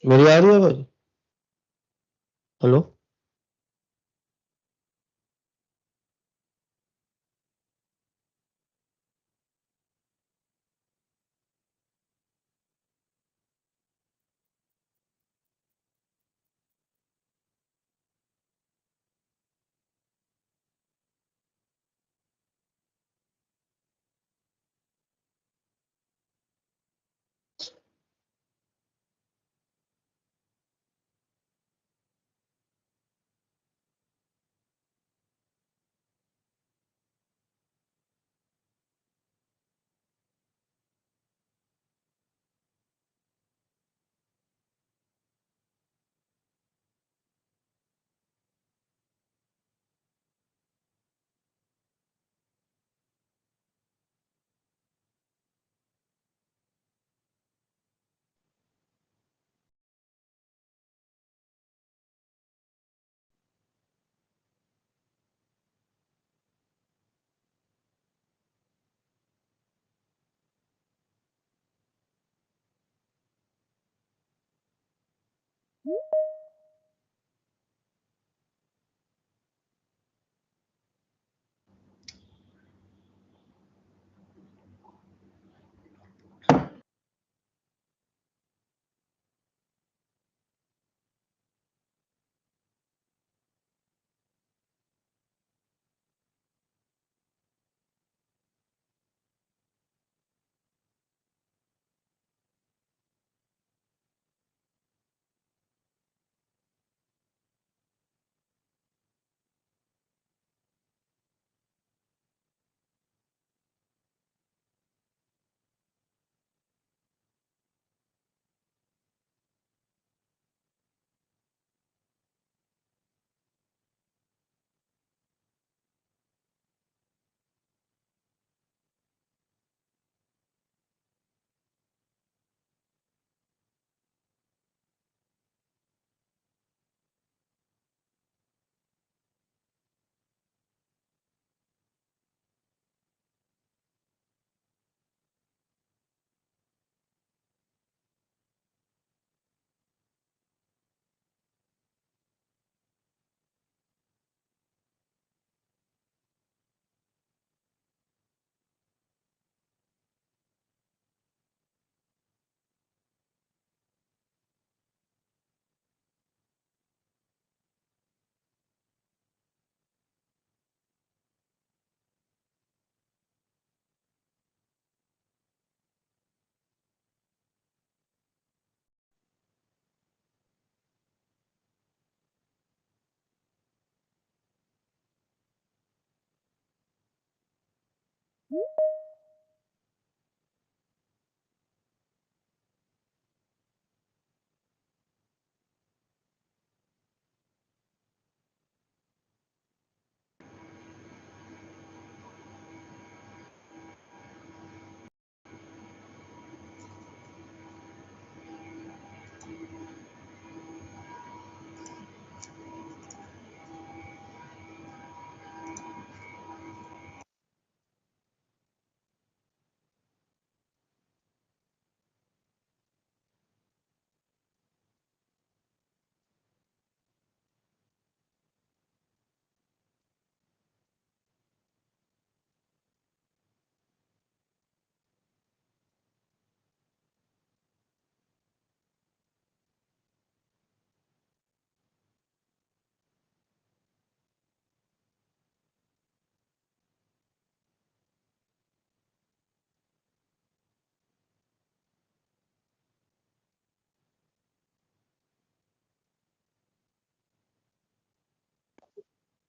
मेरी आ रही है आवाज? Hello.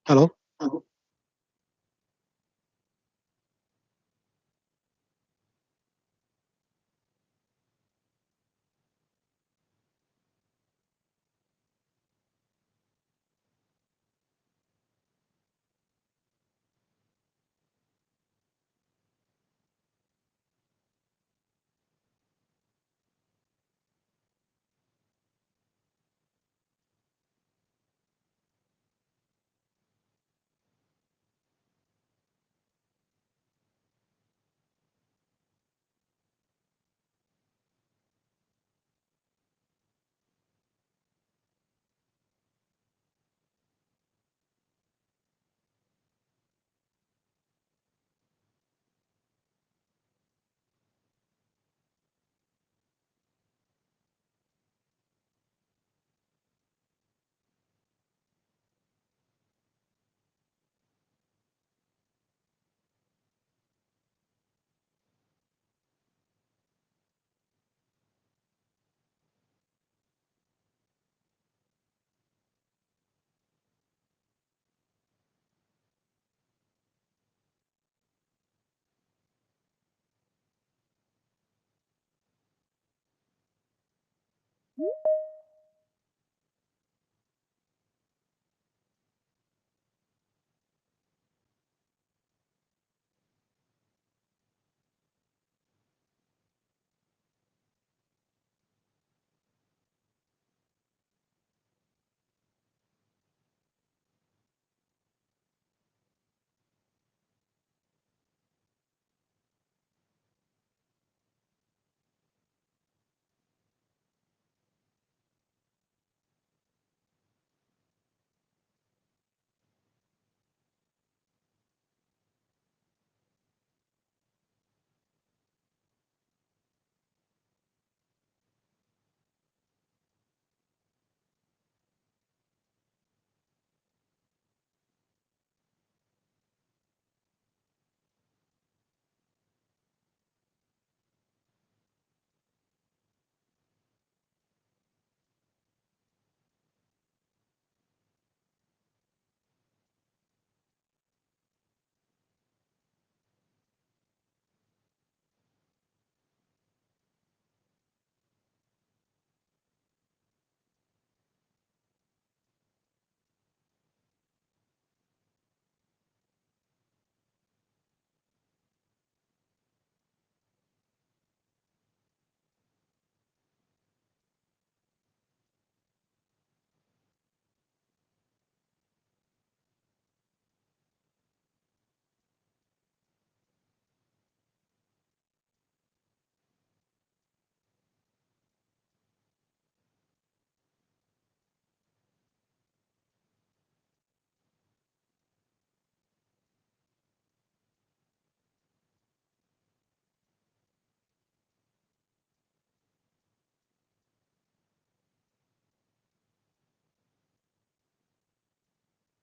Hello.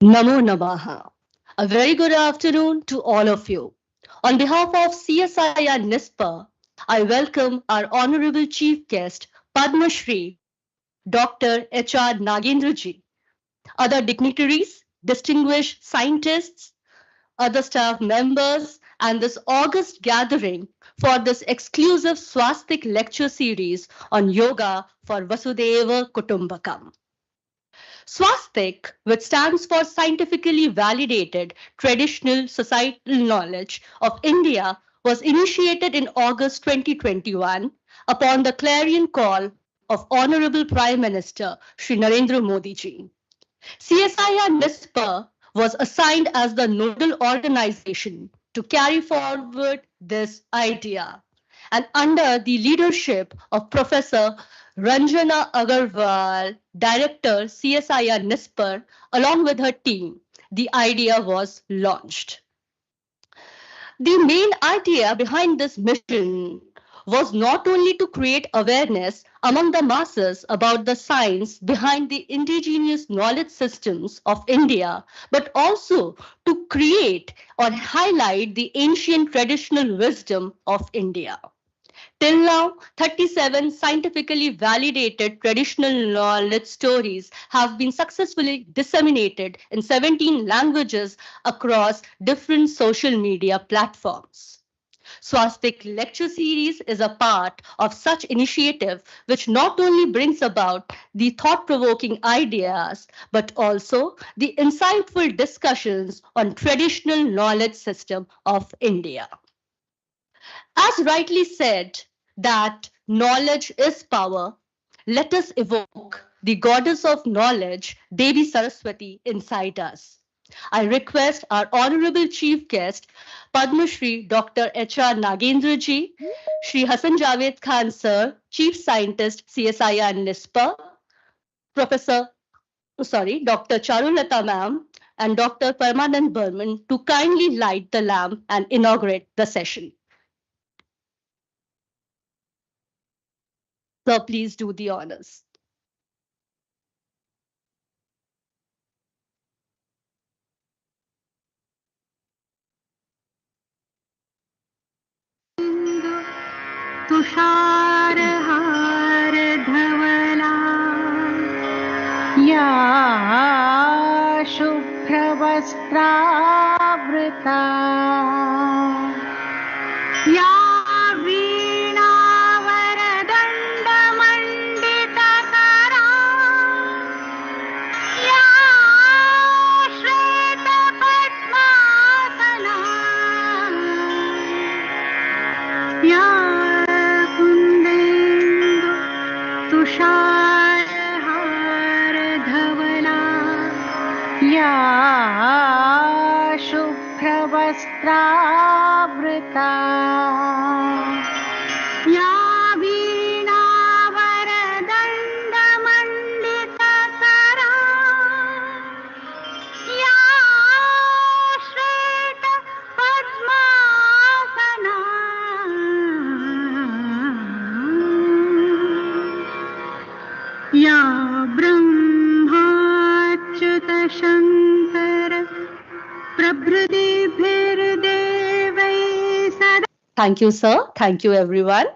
Namo Namaha. A very good afternoon to all of you. On behalf of CSIR NISPA, I welcome our Honorable Chief Guest, Padma Shri, Dr. H.R. Nagendra ji, other dignitaries, distinguished scientists, other staff members, and this August gathering for this exclusive SVASTIK lecture series on yoga for Vasudhaiva Kutumbakam. SVASTIK, which stands for Scientifically Validated Traditional Societal Knowledge of India, was initiated in August 2021 upon the clarion call of Honorable Prime Minister Shri Narendra Modi ji. CSIR NISPA was assigned as the nodal organization to carry forward this idea. And under the leadership of Professor Ranjana Agarwal, Director CSIR NISPA, along with her team, the idea was launched. The main idea behind this mission was not only to create awareness among the masses about the science behind the indigenous knowledge systems of India, but also to create or highlight the ancient traditional wisdom of India. Till now, 37 scientifically validated traditional knowledge stories have been successfully disseminated in 17 languages across different social media platforms. Swastik Lecture Series is a part of such initiative which not only brings about the thought-provoking ideas but also the insightful discussions on traditional knowledge system of India. As rightly said, that knowledge is power, let us evoke the goddess of knowledge, Devi Saraswati, inside us. I request our Honorable Chief Guest, Padma Shri Dr. H.R. Nagendra ji, Shri Hassan Javed Khan Sir, Chief Scientist, CSIR NISPA, Professor, Dr. Charulata Ma'am, and Dr. Parmanand Burman to kindly light the lamp and inaugurate the session. So please do the honors. तुषारहार धवला या शुभ्रवस्त्रावृता या वीणावरदण्डमण्डितकरा या शुभ्रवस्त्रावृता या वीणावरदण्डमण्डितकरा या श्वेतपद्मासना या ब्रह्माच्युतशङ्कर प्रभृतिभिर्देवैः सदा. Thank you, sir. Thank you, everyone.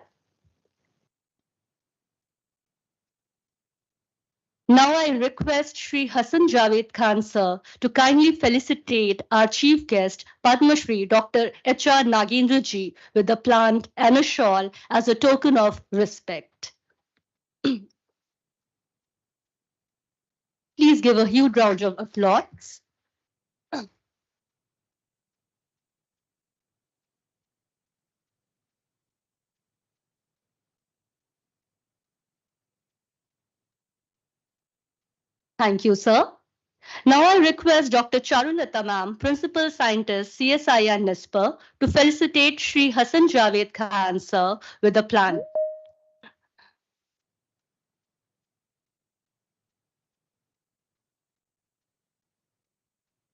Now I request Shri Hassan Javed Khan sir to kindly felicitate our chief guest, Padma Shri Dr. H.R. Nagendra ji, with a plant and a shawl as a token of respect. Please give a huge round of applause. Thank you, sir. Now I request Dr. Charulata ma'am, Principal Scientist, CSIR NISpR, to felicitate Shri Hassan Javed Khan sir with a plant.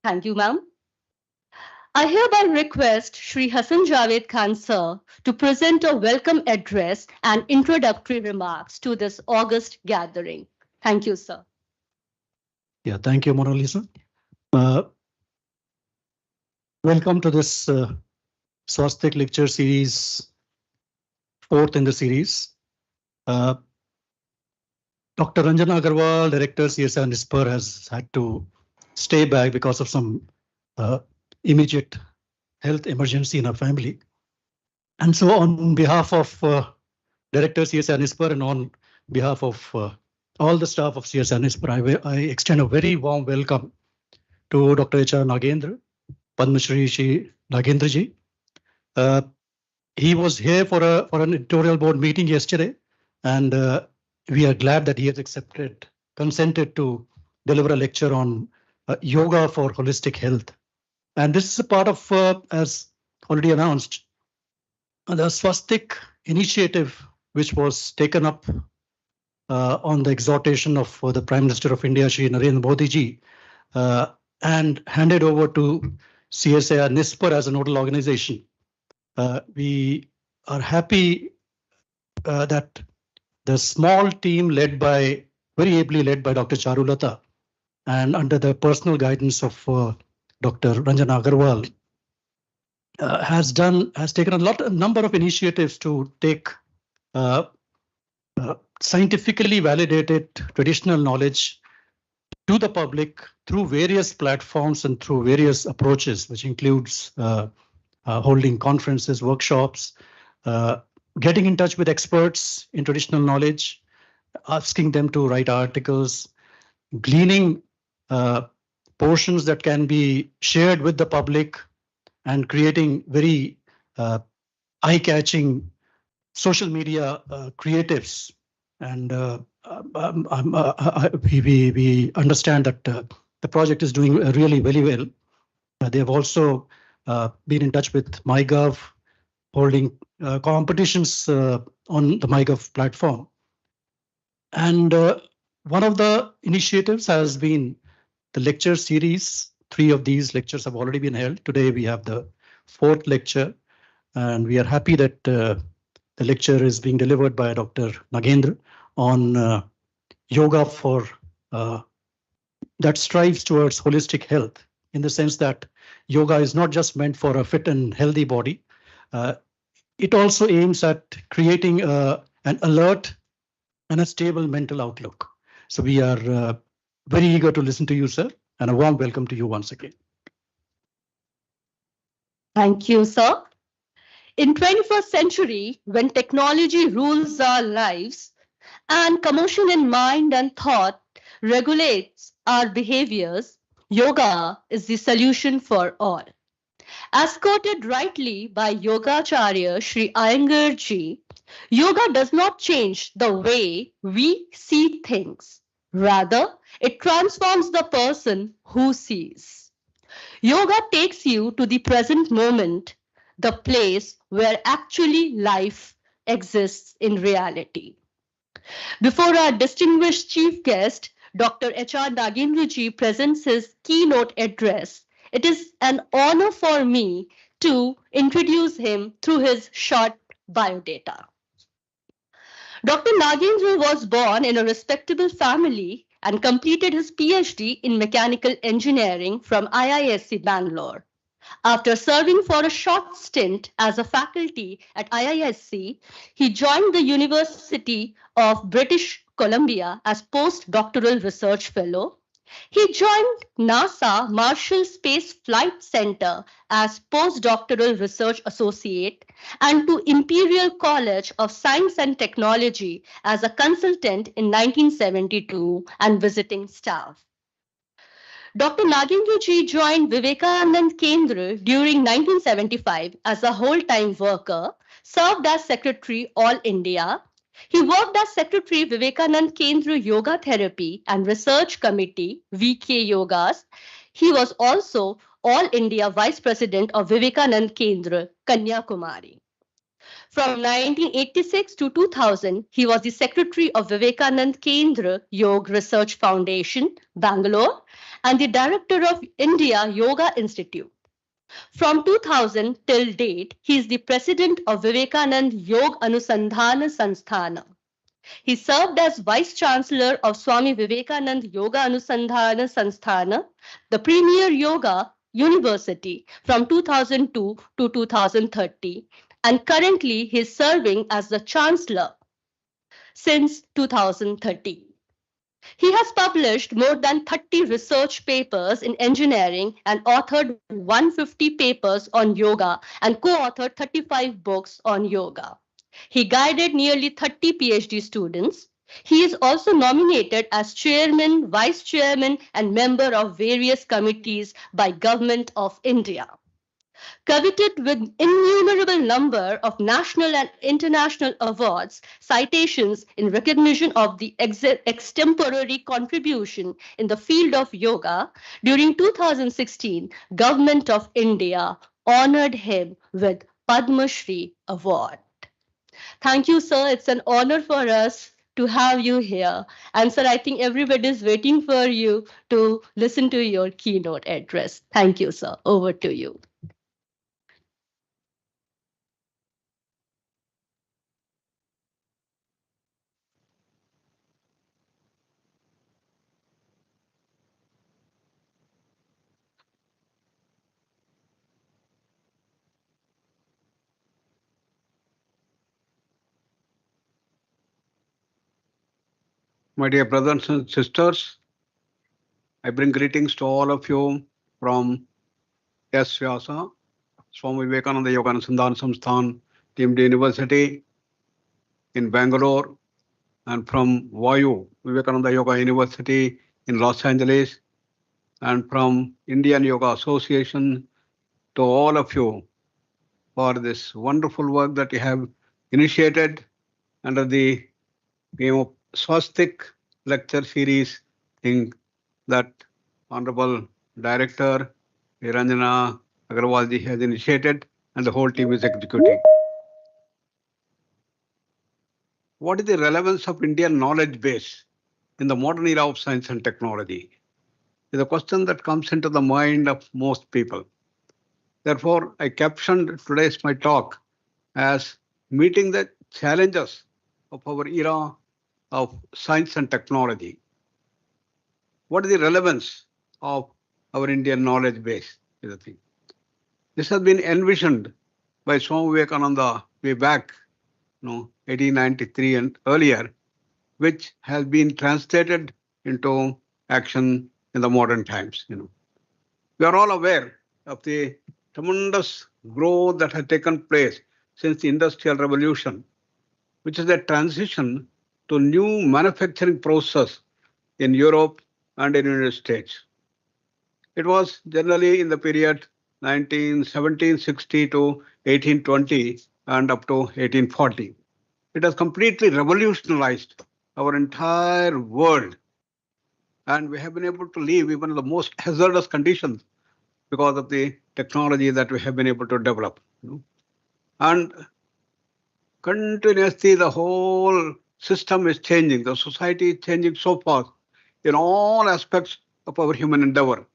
Thank you, ma'am. I hereby request Shri Hassan Javed Khan sir to present a welcome address and introductory remarks to this August gathering. Thank you, sir. Yeah, thank you, Mona Lisa. Welcome to this SVASTIK lecture series, 4th in the series. Dr. Ranjana Agarwal, Director CSIR NISpR, has had to stay back because of some immediate health emergency in her family. And so on behalf of Director CSIR NISpR and on behalf of all the staff of CSIR NISpR, I extend a very warm welcome to Dr. H.R. Nagendra, Padma Shri Nagendra ji. He was here for an editorial board meeting yesterday, and we are glad that he has consented to deliver a lecture on yoga for holistic health. And this is a part of, as already announced, the SVASTIK initiative, which was taken up on the exhortation of the Prime Minister of India, Shri Narendra Modi ji, and handed over to CSIR NISpR as a nodal organization. We are happy that the small team very ably led by Dr. Charulata and under the personal guidance of Dr. Ranjana Agarwal has taken a number of initiatives to take scientifically validated traditional knowledge to the public through various platforms and through various approaches, which includes holding conferences, workshops, getting in touch with experts in traditional knowledge, asking them to write articles, gleaning portions that can be shared with the public, and creating very eye-catching social media creatives. And we understand that the project is doing really very well. They have also been in touch with MyGov, holding competitions on the MyGov platform. And one of the initiatives has been the lecture series. 3 of these lectures have already been held. Today we have the 4th lecture, and we are happy that the lecture is being delivered by Dr. Nagendra on yoga for that strives towards holistic health, in the sense that yoga is not just meant for a fit and healthy body. It also aims at creating an alert and a stable mental outlook. So we are very eager to listen to you, sir, and a warm welcome to you once again. Thank you, sir. In 21st century, when technology rules our lives and commotion in mind and thought regulates our behaviors, yoga is the solution for all. As quoted rightly by Yogacharya Sri Iyengar ji, yoga does not change the way we see things. Rather, it transforms the person who sees. Yoga takes you to the present moment, the place where actually life exists in reality. Before our distinguished chief guest, Dr. H.R. Nagendra presents his keynote address, it is an honor for me to introduce him through his short biodata. Dr. Nagendra was born in a respectable family and completed his PhD in mechanical engineering from IISc Bangalore. After serving for a short stint as a faculty at IISc, he joined the University of British Columbia as postdoctoral research fellow. He joined NASA Marshall Space Flight Center as postdoctoral research associate and to Imperial College of Science and Technology as a consultant in 1972 and visiting staff. Dr. Nagendra joined Vivekanand Kendra during 1975 as a whole-time worker, served as Secretary All India. He worked as Secretary Vivekanand Kendra Yoga Therapy and Research Committee, VK Yogas. He was also All India Vice President of Vivekanand Kendra, Kanyakumari. From 1986 to 2000, he was the Secretary of Vivekanand Kendra Yoga Research Foundation, Bangalore, and the Director of India Yoga Institute. From 2000 till date, he is the President of Vivekanand Yoga Anusandhana Sanstana. He served as Vice Chancellor of Swami Vivekanand Yoga Anusandhana Sanstana, the premier yoga university from 2002 to 2030, and currently he is serving as the Chancellor since 2013. He has published more than 30 research papers in engineering and authored 150 papers on yoga and co-authored 35 books on yoga. He guided nearly 30 PhD students. He is also nominated as chairman, vice chairman, and member of various committees by Government of India. Coveted with innumerable number of national and international awards, citations in recognition of the extemporary contribution in the field of yoga, during 2016, Government of India honored him with Padma Shri Award. Thank you, sir. It's an honor for us to have you here. And sir, I think everybody is waiting for you to listen to your keynote address. Thank you, sir. Over to you. My dear brothers and sisters, I bring greetings to all of you from S-VYASA, Swami Vivekananda Yoga Anusandhana Samsthan, Deemed University in Bangalore, and from VAYU, Vivekananda Yoga University in Los Angeles, and from Indian Yoga Association, to all of you for this wonderful work that you have initiated under the name of SVASTIK lecture series thing that Honorable Director Niranjana Agarwalji has initiated and the whole team is executing. What is the relevance of Indian knowledge base in the modern era of science and technology? Is a question that comes into the mind of most people. Therefore, I captioned today's my talk as meeting the challenges of our era of science and technology. What is the relevance of our Indian knowledge base is the thing. This has been envisioned by Swami Vivekananda way back, 1893 and earlier, which has been translated into action in the modern times. We are all aware of the tremendous growth that has taken place since the Industrial Revolution, which is a transition to new manufacturing process in Europe and in the United States. It was generally in the period 1760 to 1820 and up to 1840. It has completely revolutionized our entire world And we have been able to live even in the most hazardous conditions because of the technology that we have been able to develop. And continuously, the whole system is changing. The society is changing so fast in all aspects of our human endeavor,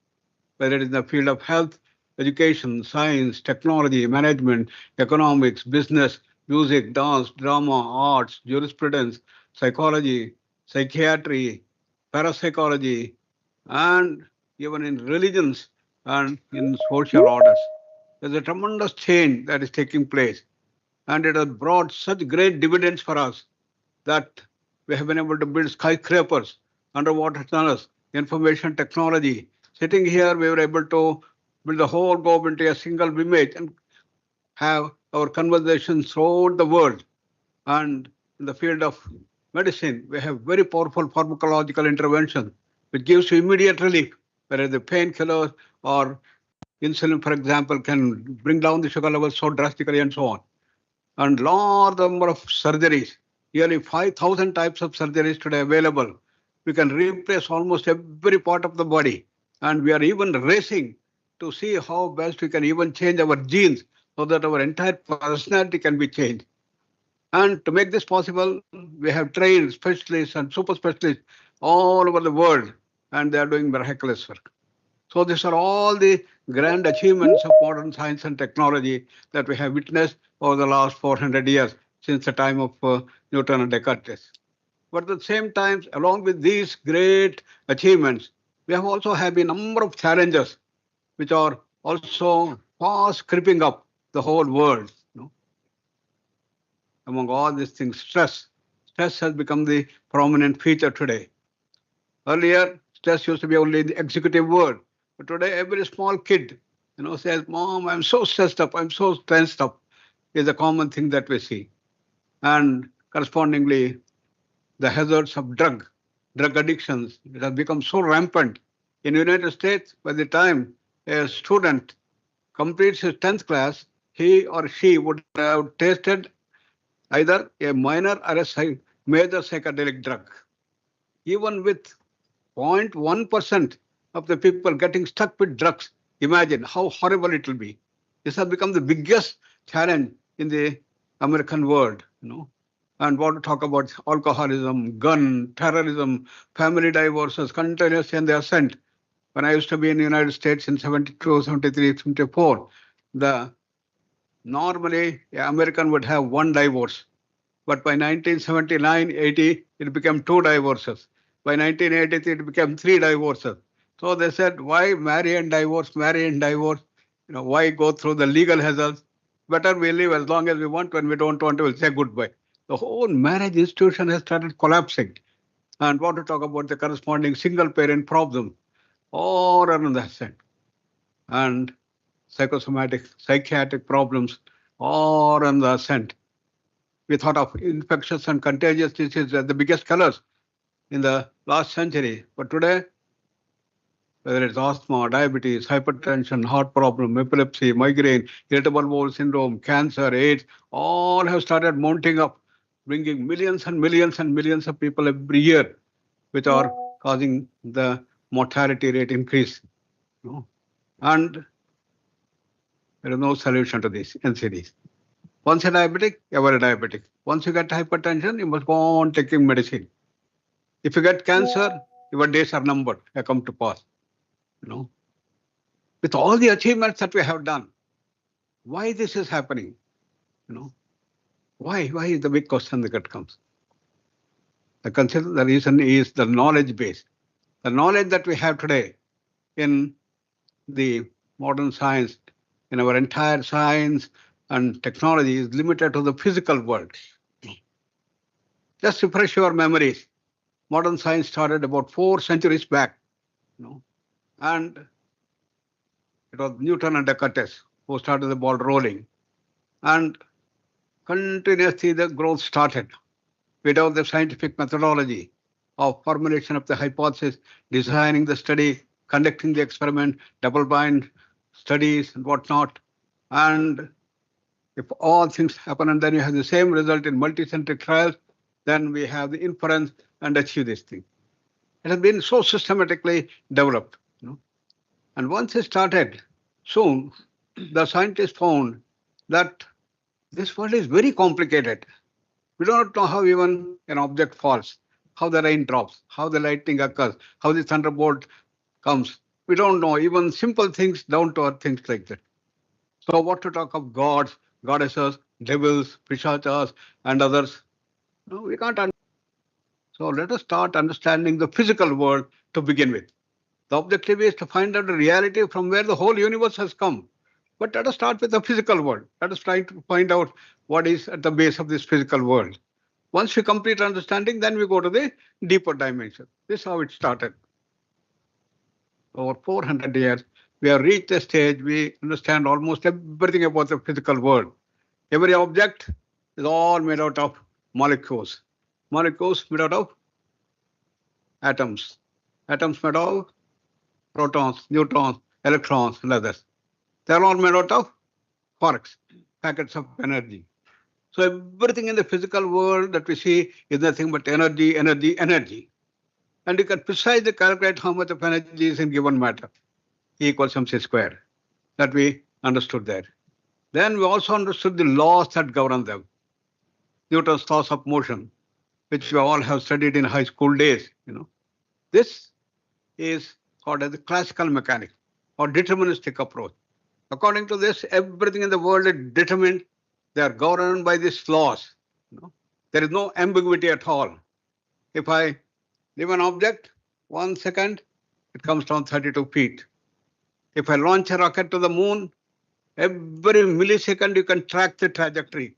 whether it is in the field of health, education, science, technology, management, economics, business, music, dance, drama, arts, jurisprudence, psychology, psychiatry, parapsychology, and even in religions and in social orders. There's a tremendous change that is taking place, and it has brought such great dividends for us that we have been able to build skyscrapers, underwater tunnels, information technology. Sitting here, we were able to build the whole globe into a single image and have our conversations throughout the world. And in the field of medicine, we have very powerful pharmacological intervention which gives you immediate relief, whereas the painkillers or insulin, for example, can bring down the sugar levels so drastically and so on. And large number of surgeries, nearly 5,000 types of surgeries today available. We can replace almost every part of the body. And we are even racing to see how best we can even change our genes so that our entire personality can be changed. And to make this possible, we have trained specialists and super specialists all over the world, and they are doing miraculous work. So these are all the grand achievements of modern science and technology that we have witnessed over the last 400 years since the time of Newton and Descartes. But at the same time, along with these great achievements, we have also had a number of challenges which are also fast creeping up the whole world. Among all these things, stress. Stress has become the prominent feature today. Earlier, stress used to be only the executive word. But today, every small kid, says, "Mom, I'm so stressed up. I'm so tensed up." Is a common thing that we see. And correspondingly, the hazards of drug addictions, it has become so rampant. In the United States, by the time a student completes his 10th class, he or she would have tasted either a minor or a major psychedelic drug. Even with 0.1% of the people getting stuck with drugs, imagine how horrible it will be. This has become the biggest challenge in the American world, And want to talk about alcoholism, gun, terrorism, family divorces, continuously in the ascent. When I used to be in the United States in 72, 73, 74, normally an American would have one divorce. But by 1979, 80, it became 2 divorces. By 1983, it became 3 divorces. So they said, why marry and divorce, marry and divorce? Why go through the legal hassles? Better we live as long as we want. When we don't want to, we'll say goodbye. The whole marriage institution has started collapsing. And want to talk about the corresponding single parent problem, all around the ascent. And psychosomatic, psychiatric problems, all on the ascent. We thought of infectious and contagious diseases as the biggest killers in the last century. But today, whether it's asthma, diabetes, hypertension, heart problem, epilepsy, migraine, irritable bowel syndrome, cancer, AIDS, all have started mounting up, bringing millions and millions and millions of people every year, which are causing the mortality rate increase. And there is no solution to these NCDs. Once you're diabetic, ever a diabetic. Once you get hypertension, you must go on taking medicine. If you get cancer, your days are numbered, they come to pass. With all the achievements that we have done, why this is happening? Why is the big question that comes? The reason is the knowledge base. The knowledge that we have today in the modern science, in our entire science and technology is limited to the physical world. Just to refresh your memories, modern science started about 4 centuries back, and it was Newton and Descartes who started the ball rolling. And continuously the growth started without the scientific methodology of formulation of the hypothesis, designing the study, conducting the experiment, double-blind studies and whatnot. And if all things happen and then you have the same result in multicentric trials, then we have the inference and achieve this thing. It has been so systematically developed. And once it started, soon the scientists found that this world is very complicated. We do not know how even an object falls, how the rain drops, how the lightning occurs, how the thunderbolt comes. We don't know even simple things, down to earth things like that. So what to talk of gods, goddesses, devils, pishachas, and others? No, we can't understand. So let us start understanding the physical world to begin with. The objective is to find out the reality from where the whole universe has come. But let us start with the physical world. Let us try to find out what is at the base of this physical world. Once we complete understanding, then we go to the deeper dimension. This is how it started. Over 400 years, we have reached a stage we understand almost everything about the physical world. Every object is all made out of molecules. Molecules made out of atoms. Atoms made of protons, neutrons, electrons, and others. They're all made out of quarks, packets of energy. So everything in the physical world that we see is nothing but energy, energy, energy. And you can precisely calculate how much of energy is in given matter. E equals mc squared. That we understood there. Then we also understood the laws that govern them. Newton's laws of motion, which we all have studied in high school days. This is called as the classical mechanics or deterministic approach. According to this, everything in the world is determined. They are governed by these laws. There is no ambiguity at all. If I leave an object, 1 second, it comes down 32 feet. If I launch a rocket to the moon, every millisecond you can track the trajectory.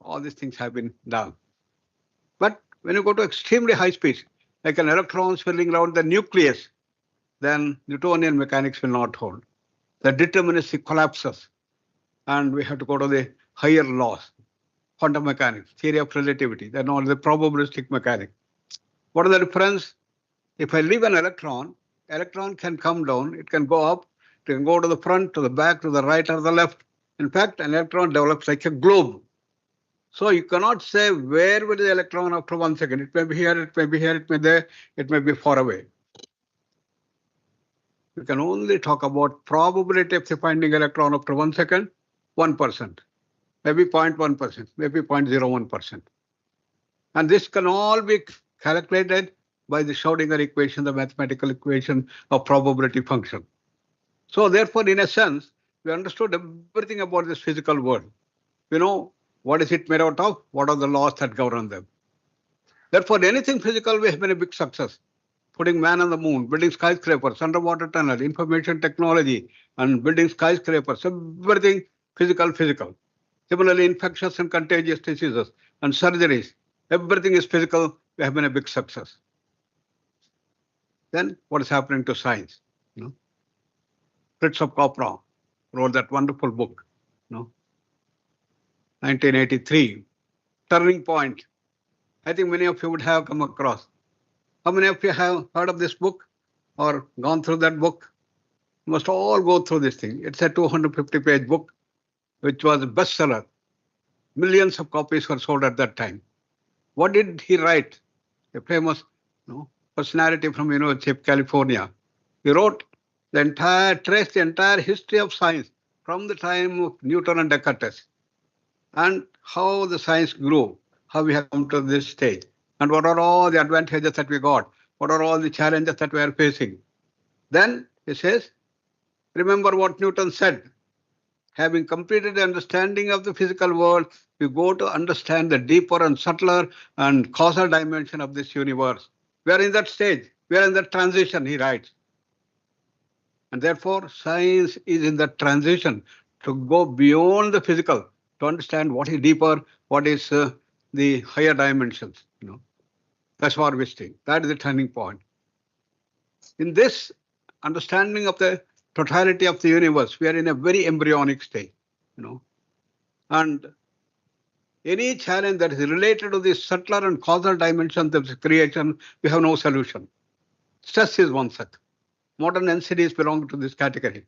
All these things have been done. But when you go to extremely high speed, like an electron swirling around the nucleus, then Newtonian mechanics will not hold. The deterministic collapses. And we have to go to the higher laws. Quantum mechanics, theory of relativity, then all the probabilistic mechanics. What is the difference? If I leave an electron can come down, it can go up, it can go to the front, to the back, to the right or the left. In fact, an electron develops like a globe. So you cannot say where will the electron after 1 second. It may be here, it may be here, it may be there, it may be far away. We can only talk about probability of finding electron after 1 second, 1%, maybe 0.1%, maybe 0.01%. And this can all be calculated by the Schrödinger equation, the mathematical equation of probability function. So therefore, in a sense, we understood everything about this physical world. We know what is it made out of, what are the laws that govern them. Therefore, anything physical has been a big success. Putting man on the moon, building skyscrapers, underwater tunnel, information technology, and building skyscrapers, everything physical. Similarly, infectious and contagious diseases and surgeries, everything is physical. We have been a big success. Then what is happening to science? Fritz of Kopra wrote that wonderful book, 1983, Turning Point. I think many of you would have come across. How many of you have heard of this book or gone through that book? You must all go through this thing. It's a 250-page book, which was a bestseller. Millions of copies were sold at that time. What did he write? A famous personality from University of California. He wrote traced the entire history of science from the time of Newton and Descartes, and how the science grew, how we have come to this stage, and what are all the advantages that we got, what are all the challenges that we are facing. Then he says, remember what Newton said. Having completed the understanding of the physical world, we go to understand the deeper and subtler and causal dimension of this universe. We are in that stage. We are in that transition, he writes. And therefore, science is in that transition to go beyond the physical, to understand what is deeper, what is the higher dimensions. That's what we think. That is the turning point. In this understanding of the totality of the universe, we are in a very embryonic stage. And any challenge that is related to the subtler and causal dimensions of the creation, we have no solution. Stress is one such. Modern NCDs belong to this category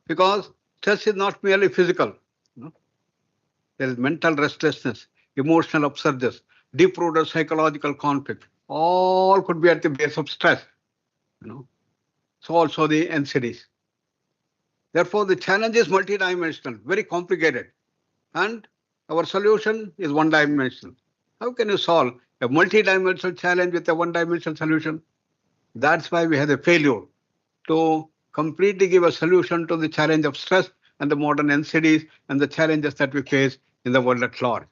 because stress is not merely physical. There is mental restlessness, emotional upsurges, deep-rooted psychological conflict. all could be at the base of stress. So also the NCDs. Therefore, the challenge is multidimensional, very complicated, and our solution is one-dimensional. How can you solve a multidimensional challenge with a one-dimensional solution? That's why we had a failure to completely give a solution to the challenge of stress and the modern NCDs and the challenges that we face in the world at large.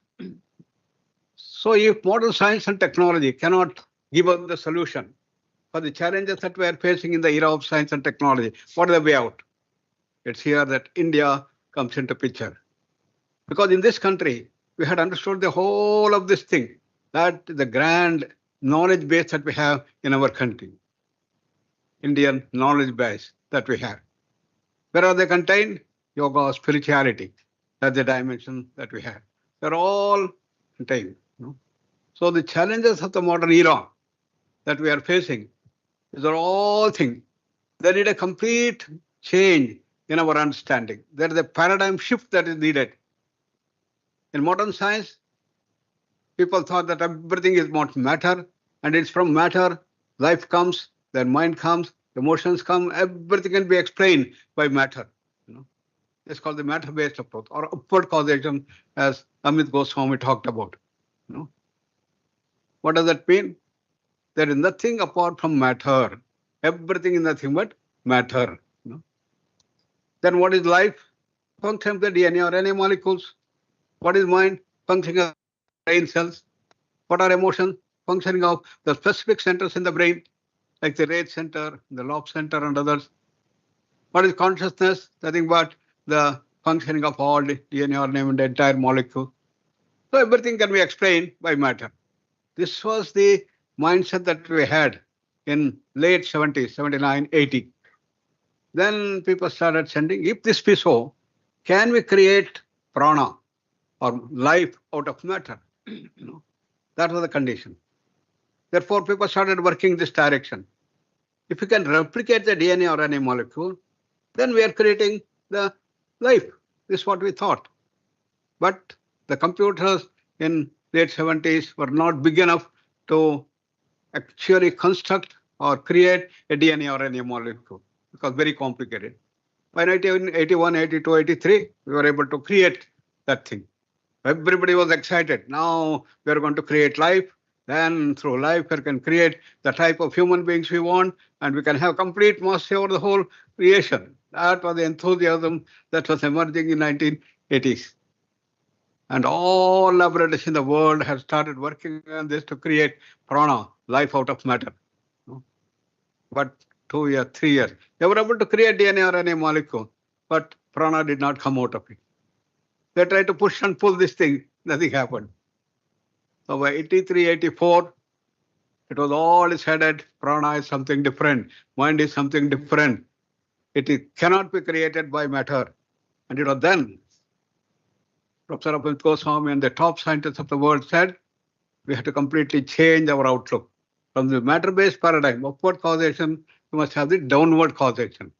So if modern science and technology cannot give us the solution for the challenges that we are facing in the era of science and technology, what is the way out? It's here that India comes into picture. Because in this country, we had understood the whole of this thing, that the grand knowledge base that we have in our country, Indian knowledge base that we have. Where are they contained? Yoga, spirituality, that's the dimension that we have. They're all contained. So the challenges of the modern era that we are facing, these are all things. They need a complete change in our understanding. There is a paradigm shift that is needed. In modern science, people thought that everything is not matter, and it's from matter, life comes, then mind comes, emotions come, everything can be explained by matter. It's called the matter-based approach, or upward causation, as Amit Goswami talked about. What does that mean? There is nothing apart from matter. Everything is nothing but matter. Then what is life? Function of the DNA or RNA molecules. What is mind? Functioning of brain cells. What are emotions? Functioning of the specific centers in the brain, like the rage center, the lobe center, and others. What is consciousness? Nothing but the functioning of all the DNA, RNA, and the entire molecule. So everything can be explained by matter. This was the mindset that we had in late 70s, 79, 80. Then people started sending, if this be so, can we create prana or life out of matter? That was the condition. Therefore, people started working this direction. If we can replicate the DNA or RNA molecule, then we are creating the life. This is what we thought. But the computers in late 70s were not big enough to actually construct or create a DNA or RNA molecule, because very complicated. By 1981, 82, 83, we were able to create that thing. Everybody was excited. Now we are going to create life. Then through life, we can create the type of human beings we want, and we can have complete mastery over the whole creation. That was the enthusiasm that was emerging in 1980s. And all laboratories in the world have started working on this to create prana, life out of matter. But 2 years, 3 years, they were able to create DNA or RNA molecule, but prana did not come out of it. They tried to push and pull this thing, nothing happened. So by 83, 84, it was all decided prana is something different, mind is something different. It cannot be created by matter. And it was then Professor Amit Goswami and the top scientists of the world said, we have to completely change our outlook. From the matter-based paradigm, upward causation, you must have the downward causation.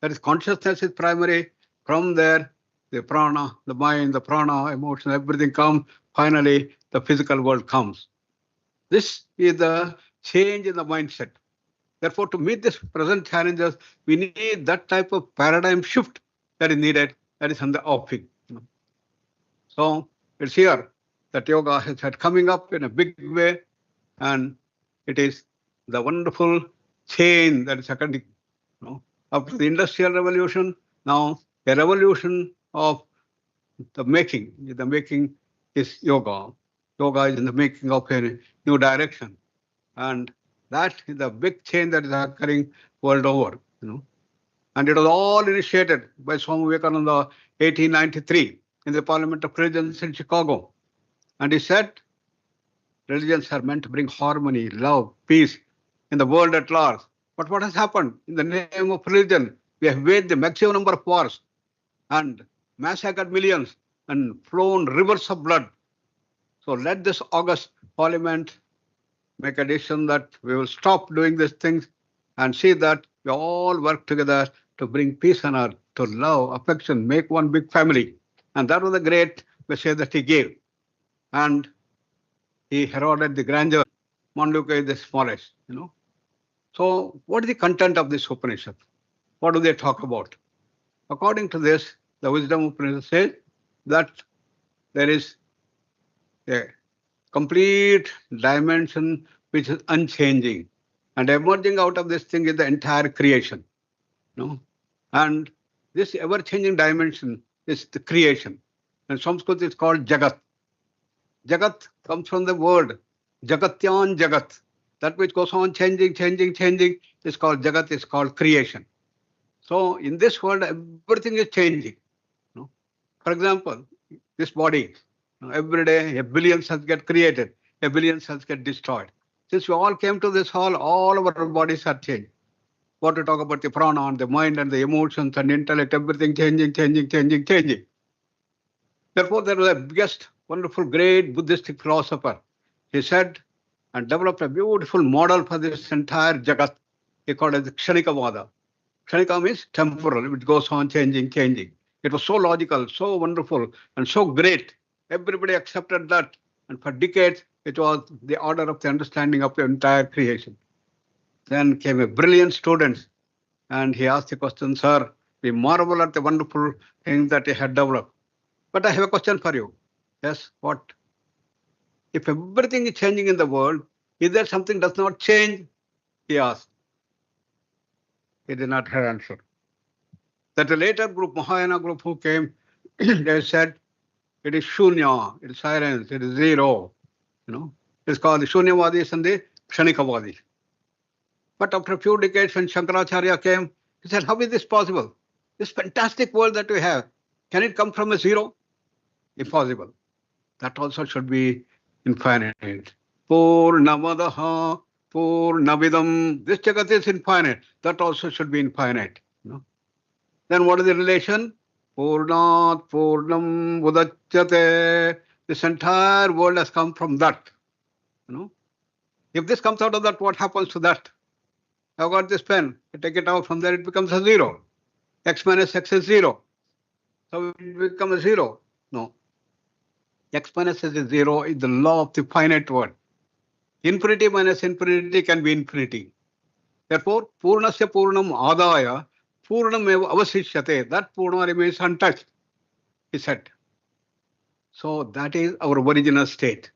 That is, consciousness is primary. From there, the prana, the mind, the prana, emotion, everything comes. Finally, the physical world comes. This is the change in the mindset. Therefore, to meet these present challenges, we need that type of paradigm shift that is needed, that is on the offing. So it's here that yoga has had coming up in a big way, and it is the wonderful change that is occurring. After the Industrial Revolution, now a revolution of the making. The making is yoga. Yoga is in the making of a new direction. And that is the big change that is occurring world over. And it was all initiated by Swami Vivekananda 1893 in the Parliament of Religions in Chicago. And he said, religions are meant to bring harmony, love, peace in the world at large. But what has happened? In the name of religion, we have waged the maximum number of wars and massacred millions and flown rivers of blood. So let this august parliament make a decision that we will stop doing these things and see that we all work together to bring peace on earth, to love, affection, make one big family. And that was the great message that he gave. And he heralded the grandeur Mandukya is the smallest, So what is the content of this Upanishad? What do they talk about? According to this, the Wisdom Upanishad says that there is a complete dimension which is unchanging. And emerging out of this thing is the entire creation. And this ever-changing dimension is the creation. And Sanskrit is called Jagat. Jagat comes from the word Jagatyan Jagat. That which goes on changing is called Jagat, is called creation. So in this world, everything is changing. For example, this body, every day a billion cells get created, a billion cells get destroyed. Since we all came to this hall, all of our bodies are changed. What to talk about the prana and the mind and the emotions and intellect, everything changing. Therefore, there was a biggest, wonderful, great Buddhistic philosopher. He said and developed a beautiful model for this entire Jagat. He called it the Kshanikavada. Kshanika means temporal, it goes on changing. It was so logical, so wonderful, and so great. Everybody accepted that. And for decades, it was the order of the understanding of the entire creation. Then came a brilliant student, and he asked the question, sir, we marvel at the wonderful thing that he had developed. But I have a question for you. Yes, what? If everything is changing in the world, is there something does not change? He asked. He did not have an answer. That a later group, Mahayana group who came, they said, it is shunya, it is silence, it is zero. It's called the Shunyavadis and the Kshanikavadis. But after a few decades, when Shankaracharya came, he said, how is this possible? This fantastic world that we have, can it come from a zero? Impossible. That also should be infinite. Purnamadaha, Purnavidam. This Jagat is infinite. That also should be infinite. Then what is the relation? Purnat Purnam Udachyate. This entire world has come from that. If this comes out of that, what happens to that? I've got this pen. I take it out from there, it becomes a zero. X minus X is zero. So it becomes a zero. No. X minus X is zero is the law of the finite world. Infinity minus infinity can be infinity. Therefore, Purnasya Purnam Adaya, Purnam eva avasishyate. That Purna remains untouched, he said. So that is our original state.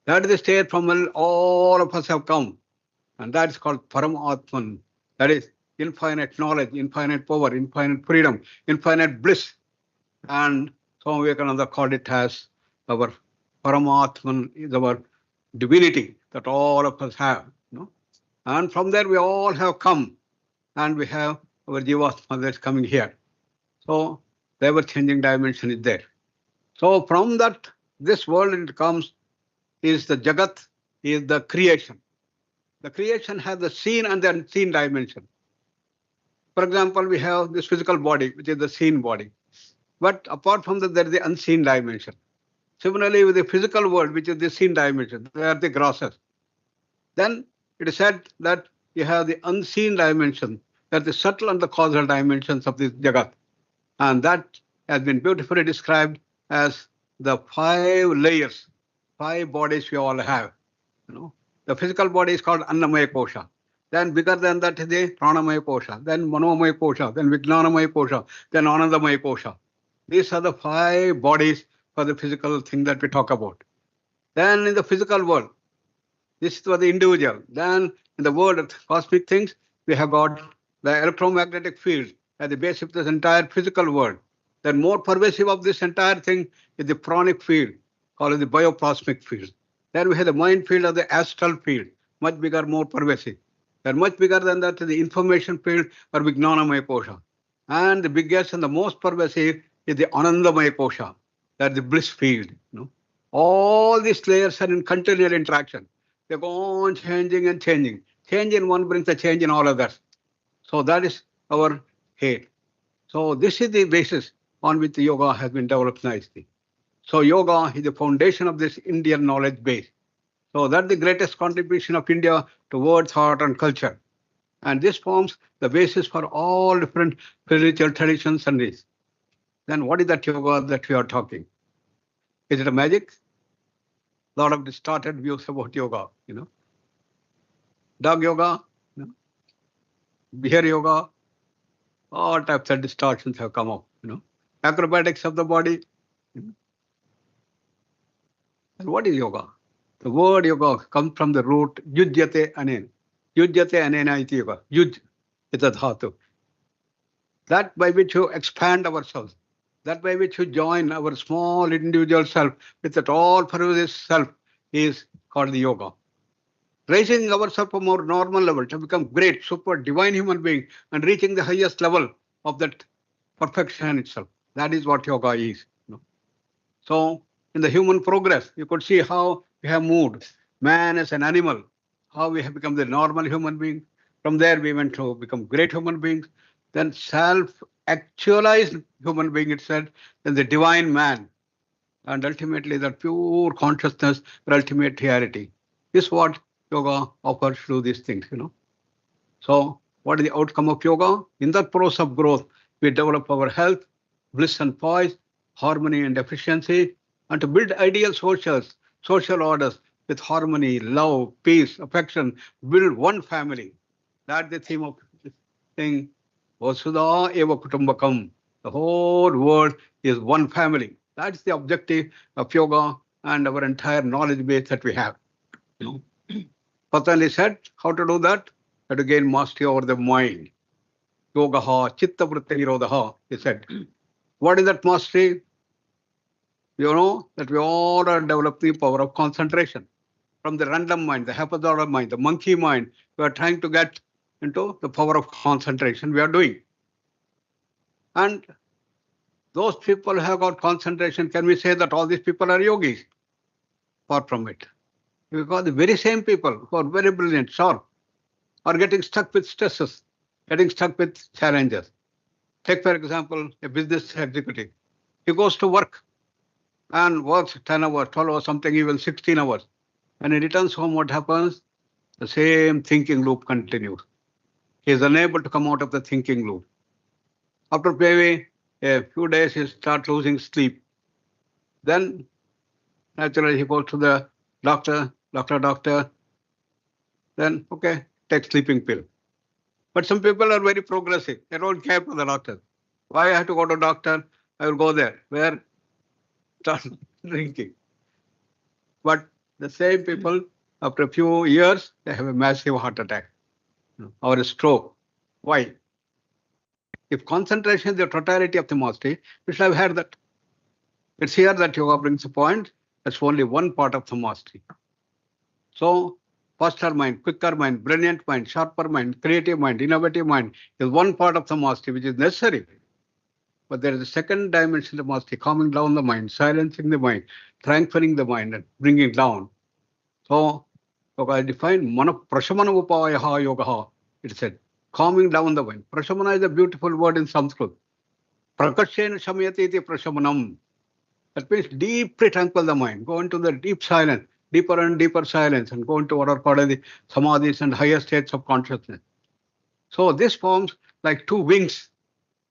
That is the state from where all of us have come. And that is called Paramatman. That is infinite knowledge, infinite power, infinite freedom, infinite bliss. And Swami Vivekananda called it as our Paramatman, is our divinity that all of us have. And from there we all have come. And we have our Jivatma that's coming here. So the ever-changing dimension is there. So from that, this world it comes is the Jagat, is the creation. The creation has the seen and the unseen dimension. For example, we have this physical body, which is the seen body. But apart from that, there is the unseen dimension. Similarly, with the physical world, which is the seen dimension, they are the grosses. Then it is said that you have the unseen dimension, that the subtle and the causal dimensions of this Jagat. And that has been beautifully described as the 5 layers, 5 bodies we all have. The physical body is called Annamaya Kosha. Then bigger than that is the Pranamaya Kosha, then Manomaya Kosha, then Vijnanamaya Kosha, then Anandamaya Kosha. These are the 5 bodies for the physical thing that we talk about. Then in the physical world, this is for the individual. Then in the world of cosmic things, we have got the electromagnetic field at the base of this entire physical world. Then more pervasive of this entire thing is the pranic field, called the bioplasmic field. Then we have the mind field of the astral field, much bigger, more pervasive. Then much bigger than that is the information field or Vijnanamaya Kosha. And the biggest and the most pervasive is the Anandamaya Kosha, that's the bliss field. All these layers are in continual interaction. They go on changing and changing. Change in one brings a change in all others. So that is our head. So this is the basis on which the yoga has been developed nicely. So yoga is the foundation of this Indian knowledge base. So that's the greatest contribution of India towards art and culture. And this forms the basis for all different spiritual traditions and this. Then what is that yoga that we are talking? Is it a magic? A lot of distorted views about yoga, dog yoga, bear yoga, all types of distortions have come up, acrobatics of the body. And what is yoga? The word yoga comes from the root yujyate anen. Yujyate anena iti yoga. Yuj is a dhatu. That by which you expand ourselves, that by which you join our small individual self with that all-pervasive self is called the yoga. Raising ourselves to a more normal level, to become great, super, divine human being, and reaching the highest level of that perfection itself. That is what yoga is. So, in the human progress, you could see how we have moved. Man as an animal, how we have become the normal human being. From there, we went to become great human beings. Then self-actualized human being itself, then the divine man. And ultimately, that pure consciousness, ultimate reality. This is what yoga offers to do these things, So, what is the outcome of yoga? In that process of growth, we develop our health, bliss and poise, harmony and efficiency, and to build ideal social orders with harmony, love, peace, affection, build one family. That's the theme of this thing. Vasudhaiva Kutumbakam. The whole world is one family. That's the objective of yoga and our entire knowledge base that we have. Patanjali said, how to do that? How to gain mastery over the mind. Yogaha, chitta vritti nirodha, he said. What is that mastery? You know that we all are developing the power of concentration. From the random mind, the haphazard mind, the monkey mind, we are trying to get into the power of concentration we are doing. And those people who have got concentration, can we say that all these people are yogis? Far from it. Because the very same people who are very brilliant, sharp, are getting stuck with stresses, getting stuck with challenges. Take, for example, a business executive. He goes to work and works 10 hours, 12 hours, something even 16 hours. When he returns home, what happens? The same thinking loop continues. He is unable to come out of the thinking loop. After maybe a few days, he starts losing sleep. Then, naturally, he goes to the doctor. Then, okay, take sleeping pill. But some people are very progressive. They don't care for the doctor. Why I have to go to doctor? I will go there. Where? Start drinking. But the same people, after a few years, they have a massive heart attack or a stroke. Why? If concentration is the totality of the mastery, we should have heard that. It's here that yoga brings a point. That's only one part of the mastery. So, faster mind, quicker mind, brilliant mind, sharper mind, creative mind, innovative mind is one part of the mastery which is necessary. But there is a second dimension of mastery, calming down the mind, silencing the mind, tranquilizing the mind, and bringing it down. So, I define prashamana upayaha yogaha. It said, calming down the mind. Prashamana is a beautiful word in Sanskrit. Prakashena shamayati iti prashamanam. That means deeply tranquil the mind. Go into the deep silence, deeper and deeper silence, and go into what are called the samadhis and higher states of consciousness. So this forms like two wings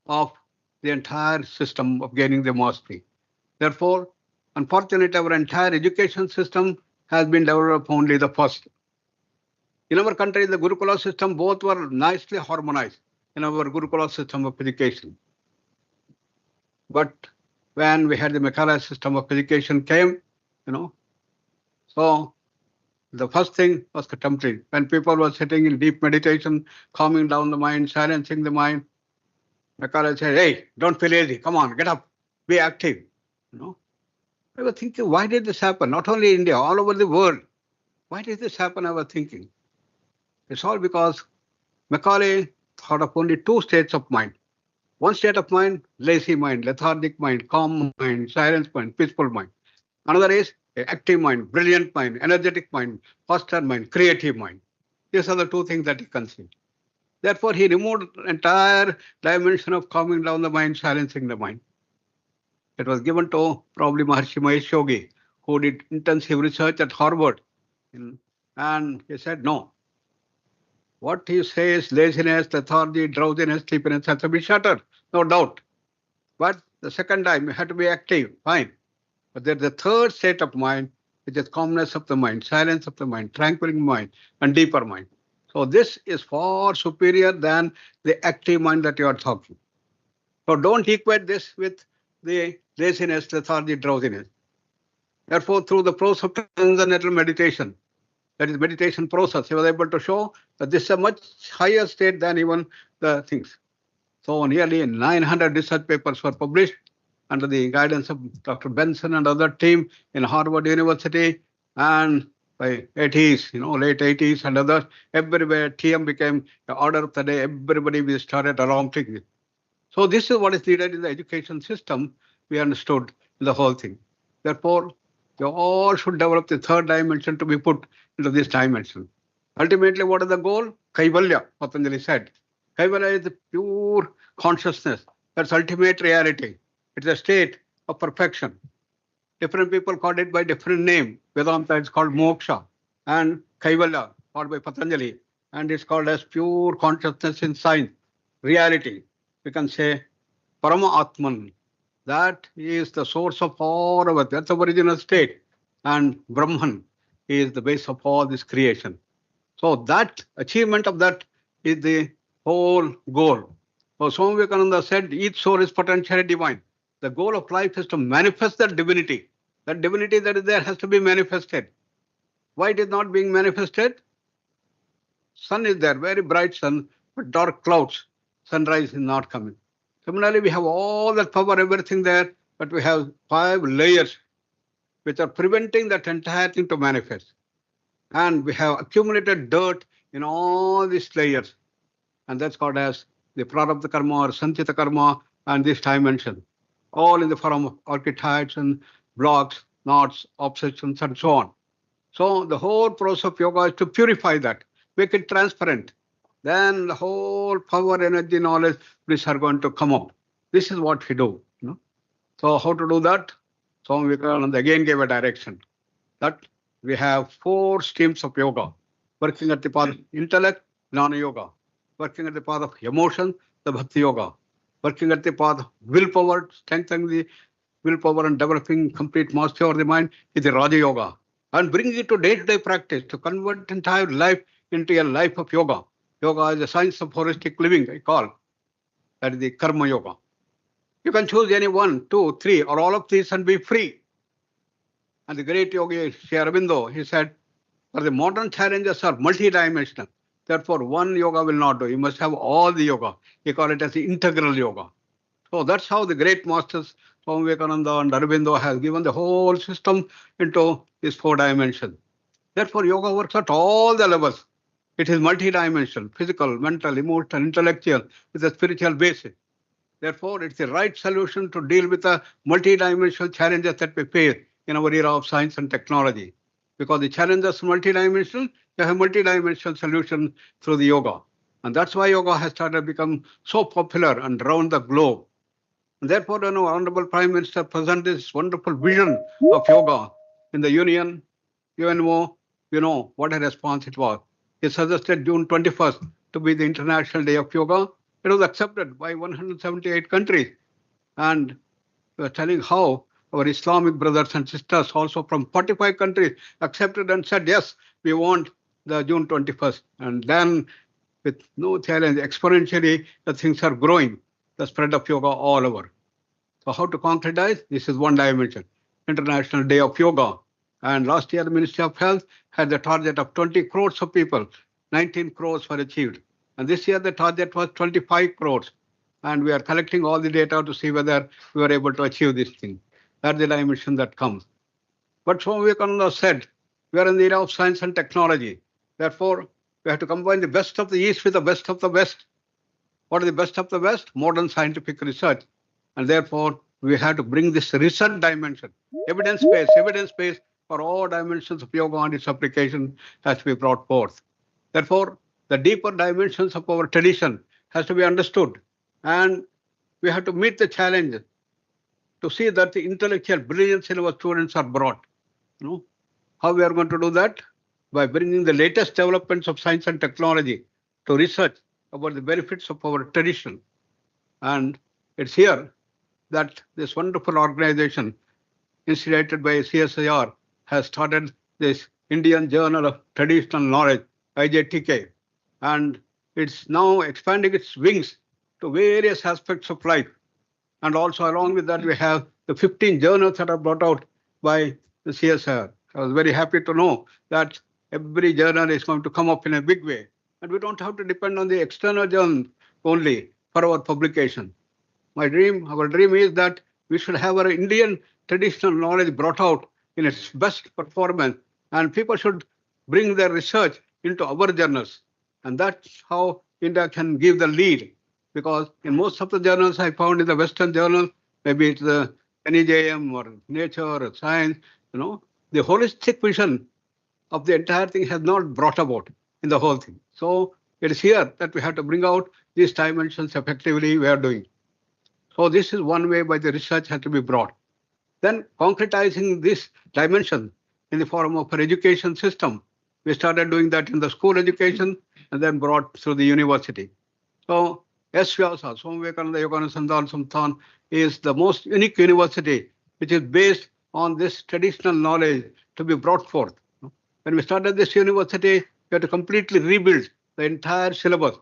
of the entire system of gaining the mastery. Therefore, unfortunately, our entire education system has been developed only the first. In our country, the Gurukula system, both were nicely harmonized in our Gurukula system of education. But when we had the mechanized system of education came, so the first thing was contemplative. When people were sitting in deep meditation, calming down the mind, silencing the mind, Macaulay said, hey, don't feel lazy. Come on, get up, be active. I was thinking, why did this happen? Not only India, all over the world. Why did this happen? I was thinking. It's all because Macaulay thought of only two states of mind. One state of mind, lazy mind, lethargic mind, calm mind, silent mind, peaceful mind. Another is active mind, brilliant mind, energetic mind, faster mind, creative mind. These are the two things that he conceived. Therefore, he removed the entire dimension of calming down the mind, silencing the mind. It was given to probably Maharshi Mahesh Yogi, who did intensive research at Harvard. And he said, no. What he says, laziness, lethargy, drowsiness, sleepiness has to be shattered, no doubt. But the second time, you have to be active, fine. But there's the third state of mind, which is calmness of the mind, silence of the mind, tranquil mind, and deeper mind. So this is far superior than the active mind that you are talking. So don't equate this with the laziness, lethargy, drowsiness. Therefore, through the process of transcendental meditation, that is meditation process, he was able to show that this is a much higher state than even the things. So nearly 900 research papers were published under the guidance of Dr. Benson and other team in Harvard University, and by 80s, late 80s and others, everywhere TM became the order of the day. Everybody we started adopting it. So this is what is needed in the education system. We understood the whole thing. Therefore, you all should develop the third dimension to be put into this dimension. Ultimately, what is the goal? Kaivalya, Patanjali said. Kaivalya is the pure consciousness. That's ultimate reality. It's a state of perfection. Different people called it by different name. Vedanta is called moksha, and Kaivalya called by Patanjali, and it's called as pure consciousness in science, reality. We can say Parama Atman. That is the source of all of it. That's the original state. And Brahman is the base of all this creation. So that achievement of that is the whole goal. So Swami Vivekananda said, each soul is potentially divine. The goal of life is to manifest that divinity. That divinity that is there has to be manifested. Why it is not being manifested? Sun is there, very bright sun, but dark clouds. Sunrise is not coming. Similarly, we have all that power, everything there, but we have 5 layers which are preventing that entire thing to manifest. And we have accumulated dirt in all these layers. And that's called as the prarabdha karma or sanchita karma and this dimension. All in the form of archetypes and blocks, knots, obsessions, and so on. So the whole process of yoga is to purify that, make it transparent. Then the whole power, energy, knowledge, bliss are going to come up. This is what we do. So how to do that? Swami Vivekananda again gave a direction that we have 4 streams of yoga. Working at the path of intellect, jnana yoga. Working at the path of emotion, the bhakti yoga. Working at the path of willpower, strengthening the willpower and developing complete mastery over the mind is the Raja Yoga. And bringing it to day-to-day practice to convert entire life into a life of yoga. Yoga is a science of holistic living, I call. That is the Karma Yoga. You can choose any 1, 2, 3, or all of these and be free. And the great yogi, Sri Aurobindo, he said, for the modern challenges are multidimensional. Therefore, one yoga will not do. You must have all the yoga. He call it as the integral yoga. So that's how the great masters, Swami Vivekananda and Aurobindo, has given the whole system into these 4 dimensions. Therefore, yoga works at all the levels. It is multidimensional, physical, mental, emotional, intellectual, with a spiritual basis. Therefore, it's the right solution to deal with the multidimensional challenges that we face in our era of science and technology. Because the challenges are multidimensional, you have multidimensional solution through the yoga. And that's why yoga has started to become so popular and around the globe. And therefore, our Honorable Prime Minister presented this wonderful vision of yoga in the Union, UNO, what a response it was. He suggested June 21st to be the International Day of Yoga. It was accepted by 178 countries. And we are telling how our Islamic brothers and sisters also from 45 countries accepted and said, yes, we want the June 21st. And then with no challenge, exponentially, the things are growing, the spread of yoga all over. So how to concretize? This is one dimension, International Day of Yoga. And last year, the Ministry of Health had the target of 20 crores of people. 19 crores were achieved. And this year, the target was 25 crores. And we are collecting all the data to see whether we were able to achieve this thing. That's the dimension that comes. But Swami Vivekananda said, we are in the era of science and technology. Therefore, we have to combine the best of the East with the best of the West. What is the best of the West? Modern scientific research. And therefore, we have to bring this research dimension, evidence base for all dimensions of yoga and its application has to be brought forth. Therefore, the deeper dimensions of our tradition has to be understood. And we have to meet the challenge to see that the intellectual brilliance in our students are brought. How we are going to do that? By bringing the latest developments of science and technology to research about the benefits of our tradition. And it's here that this wonderful organization, instigated by CSIR, has started this Indian Journal of Traditional Knowledge, IJTK. and it's now expanding its wings to various aspects of life. And also along with that, we have the 15 journals that are brought out by the CSIR. I was very happy to know that every journal is going to come up in a big way. And we don't have to depend on the external journal only for our publication. Our dream is that we should have our Indian traditional knowledge brought out in its best performance, and people should bring their research into our journals. And that's how India can give the lead. Because in most of the journals I found in the Western journal, maybe it's the NEJM or Nature or Science, the holistic vision of the entire thing has not brought about in the whole thing. So it is here that we have to bring out these dimensions effectively we are doing. So this is one way by the research has to be brought. Then concretizing this dimension in the form of an education system. We started doing that in the school education and then brought through the university. So S-VYASA, Swami Vivekananda Yoganusandhan Samsthan, is the most unique university which is based on this traditional knowledge to be brought forth. When we started this university, we had to completely rebuild the entire syllabus,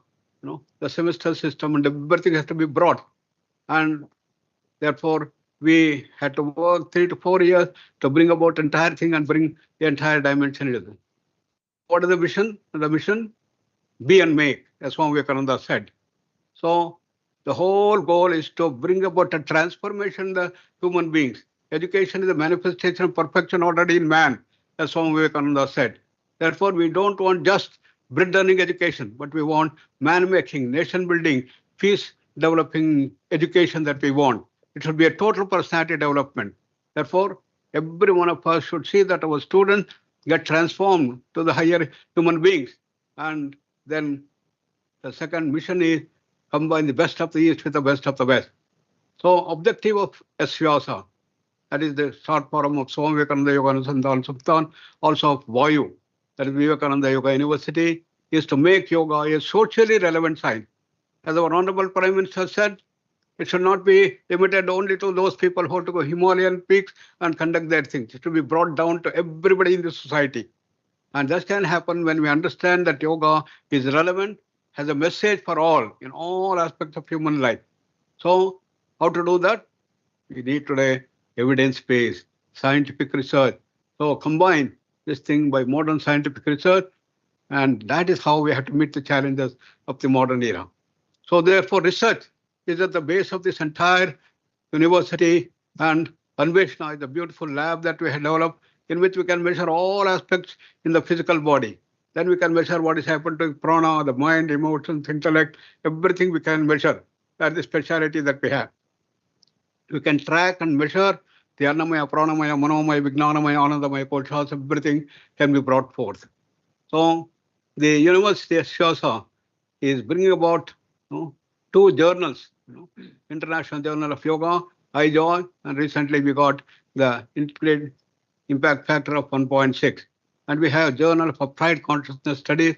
the semester system, and everything has to be brought. And therefore, we had to work 3 to 4 years to bring about the entire thing and bring the entire dimension into it. What is the vision? The mission, be and make, as Swami Vivekananda said. So the whole goal is to bring about a transformation in the human beings. Education is a manifestation of perfection already in man, as Swami Vivekananda said. Therefore, we don't want just bread-earning education, but we want man-making, nation-building, peace-developing education that we want. It should be a total personality development. Therefore, every one of us should see that our students get transformed to the higher human beings. And then the second mission is combine the best of the East with the best of the West. So objective of S-VYASA, that is the short form of Swami Vivekananda Yoganusandhan Samsthan, also of VAYU, that is Vivekananda Yoga University, is to make yoga a socially relevant science. As our Honorable Prime Minister said, it should not be limited only to those people who have to go Himalayan peaks and conduct their things. It should be brought down to everybody in the society. And that can happen when we understand that yoga is relevant, has a message for all in all aspects of human life. So how to do that? We need today evidence-based scientific research. So combine this thing by modern scientific research, and that is how we have to meet the challenges of the modern era. So therefore, research is at the base of this entire university, and Anveshna is the beautiful lab that we have developed in which we can measure all aspects in the physical body. Then we can measure what is happened to prana, the mind, emotions, intellect, everything we can measure. That's the speciality that we have. We can track and measure the Annamaya, Pranamaya, Manomaya, Vijnanamaya, Anandamaya, Koshas, everything can be brought forth. So the University of S-VYASA is bringing about 2 journals, International Journal of Yoga, iJoy, and recently we got the Integrated Impact Factor of 1.6. And we have Journal of Applied Consciousness Studies,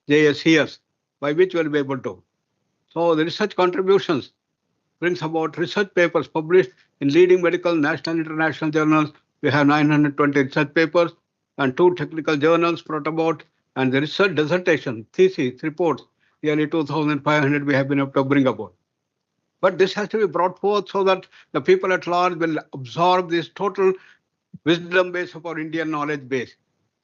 JSCS, by which we'll be able to. So the research contributions brings about research papers published in leading medical national and international journals. We have 920 research papers and 2 technical journals brought about, and the research dissertation, thesis, reports, nearly 2,500 we have been able to bring about. But this has to be brought forth so that the people at large will absorb this total wisdom base of our Indian knowledge base.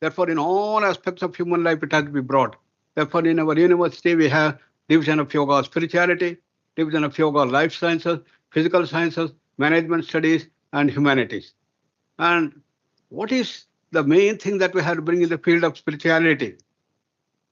Therefore, in all aspects of human life, it has to be brought. Therefore, in our university, we have division of yoga spirituality, division of yoga life sciences, physical sciences, management studies, and humanities. And what is the main thing that we have to bring in the field of spirituality?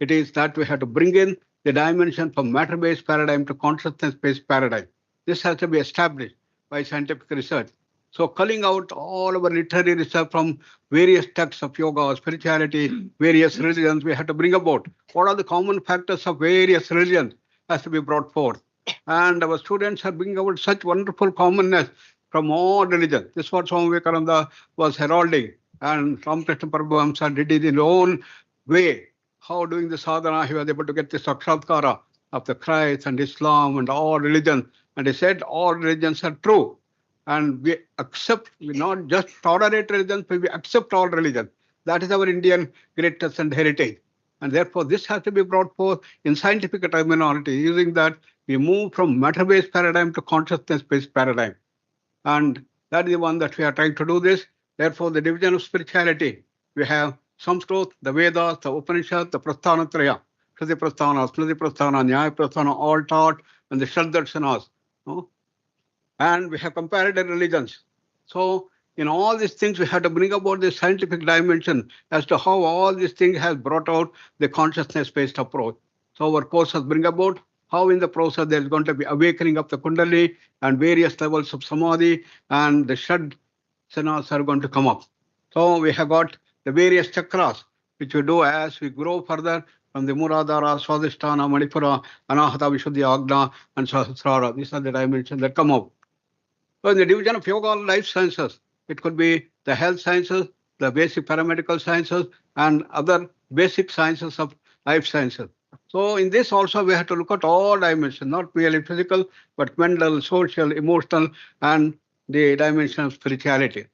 It is that we have to bring in the dimension from matter-based paradigm to consciousness-based paradigm. This has to be established by scientific research. So culling out all our literary research from various texts of yoga, spirituality, various religions, we have to bring about what are the common factors of various religions has to be brought forth. And our students are bringing about such wonderful commonness from all religions. This is what Swami Vivekananda was heralding. And Ramakrishna Paramahamsa did it in his own way. How doing the sadhana, he was able to get the sakshatkara of the Christ and Islam and all religions. And he said all religions are true. And we accept, we not just tolerate religions, but we accept all religions. That is our Indian greatness and heritage. And therefore, this has to be brought forth in scientific terminology. Using that, we move from matter-based paradigm to consciousness-based paradigm. And that is the one that we are trying to do this. Therefore, the division of spirituality, we have Samskrut, the Vedas, the Upanishad, the Prasthanatraya, Shruti Prasthana, Smriti Prasthana, Nyaya Prasthana, all taught, and the Shraddharshanas. No? And we have comparative religions. So, in all these things, we have to bring about the scientific dimension as to how all these things have brought out the consciousness-based approach. So our courses bring about how in the process there is going to be awakening of the Kundalini and various levels of Samadhi, and the Shraddharshanas are going to come up. So we have got the various chakras, which we do as we grow further from the Muladhara, Swadhisthana, Manipura, Anahata, Vishuddhi, Agna, and Sahasrara. These are the dimensions that come up. So in the division of yoga life sciences, it could be the health sciences, the basic paramedical sciences, and other basic sciences of life sciences. So in this also we have to look at all dimensions, not merely physical, but mental, social, emotional, and the dimension of spirituality.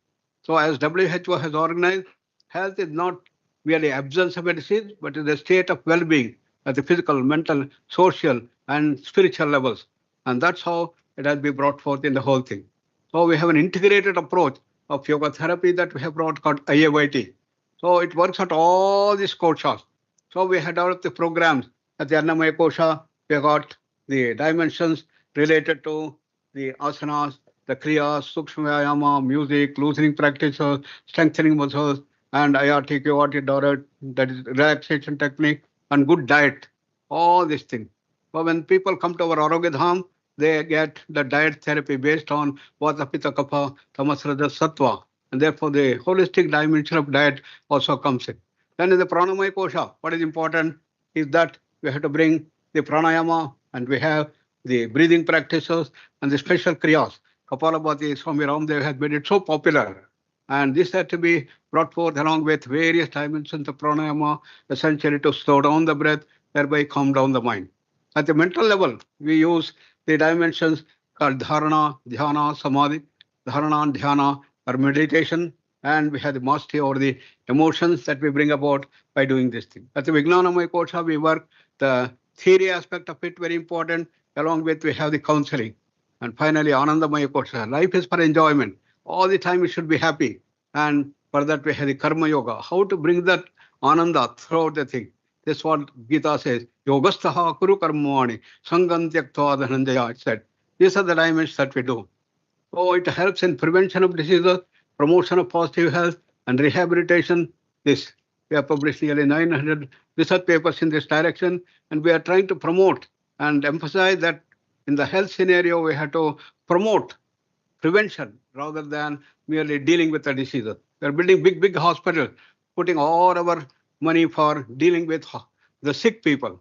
So as WHO has organized, health is not merely absence of a disease, but is a state of well-being at the physical, mental, social, and spiritual levels. And that's how it has been brought forth in the whole thing. So we have an integrated approach of yoga therapy that we have brought called IAYT. So it works at all these koshas. So we have developed the programs at the Annamaya Kosha. We have got the dimensions related to the asanas, the kriyas, Sukshma Vyayama, music, loosening practices, strengthening muscles, and IRT, QRT, that is relaxation technique, and good diet, all these things. So when people come to our Arogya Dham, they get the diet therapy based on Vata, Pitta, Kapha, Tamas, Rajas, Sattva. And therefore, the holistic dimension of diet also comes in. Then in the Pranamaya Kosha, what is important is that we have to bring the pranayama, and we have the breathing practices and the special kriyas. Kapalabhati, Swami Ramdev has made it so popular. And this had to be brought forth along with various dimensions of pranayama, essentially to slow down the breath, thereby calm down the mind. At the mental level, we use the dimensions called dharana, dhyana, samadhi. Dharana and dhyana are meditation, and we have the mastery over the emotions that we bring about by doing this thing. At the Vijnanamaya Kosha, we work the theory aspect of it, very important. Along with, we have the counseling. And finally, Anandamaya Kosha. Life is for enjoyment. All the time we should be happy. And for that, we have the Karma Yoga. How to bring that Ananda throughout the thing. This is what Gita says. Yogastaha kuru karmani sangam tyaktva dhananjaya, it said. These are the dimensions that we do. So it helps in prevention of diseases, promotion of positive health, and rehabilitation. This we have published nearly 900 research papers in this direction, and we are trying to promote and emphasize that in the health scenario, we have to promote prevention rather than merely dealing with the diseases. We are building big hospitals, putting all our money for dealing with the sick people.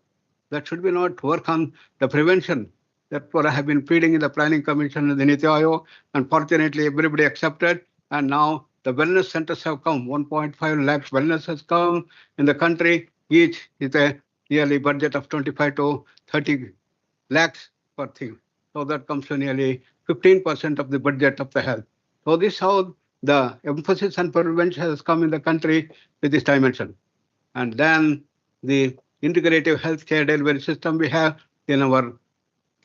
That should be not work on the prevention. That's what I have been pleading in the Planning Commission and the Niti Aayog, and fortunately everybody accepted. And now the wellness centers have come. 1.5 lakhs wellness has come in the country. Each is a yearly budget of 25 to 30 lakhs per thing. So that comes to nearly 15% of the budget of the health. So this is how the emphasis on prevention has come in the country with this dimension. And then the integrative healthcare delivery system we have in our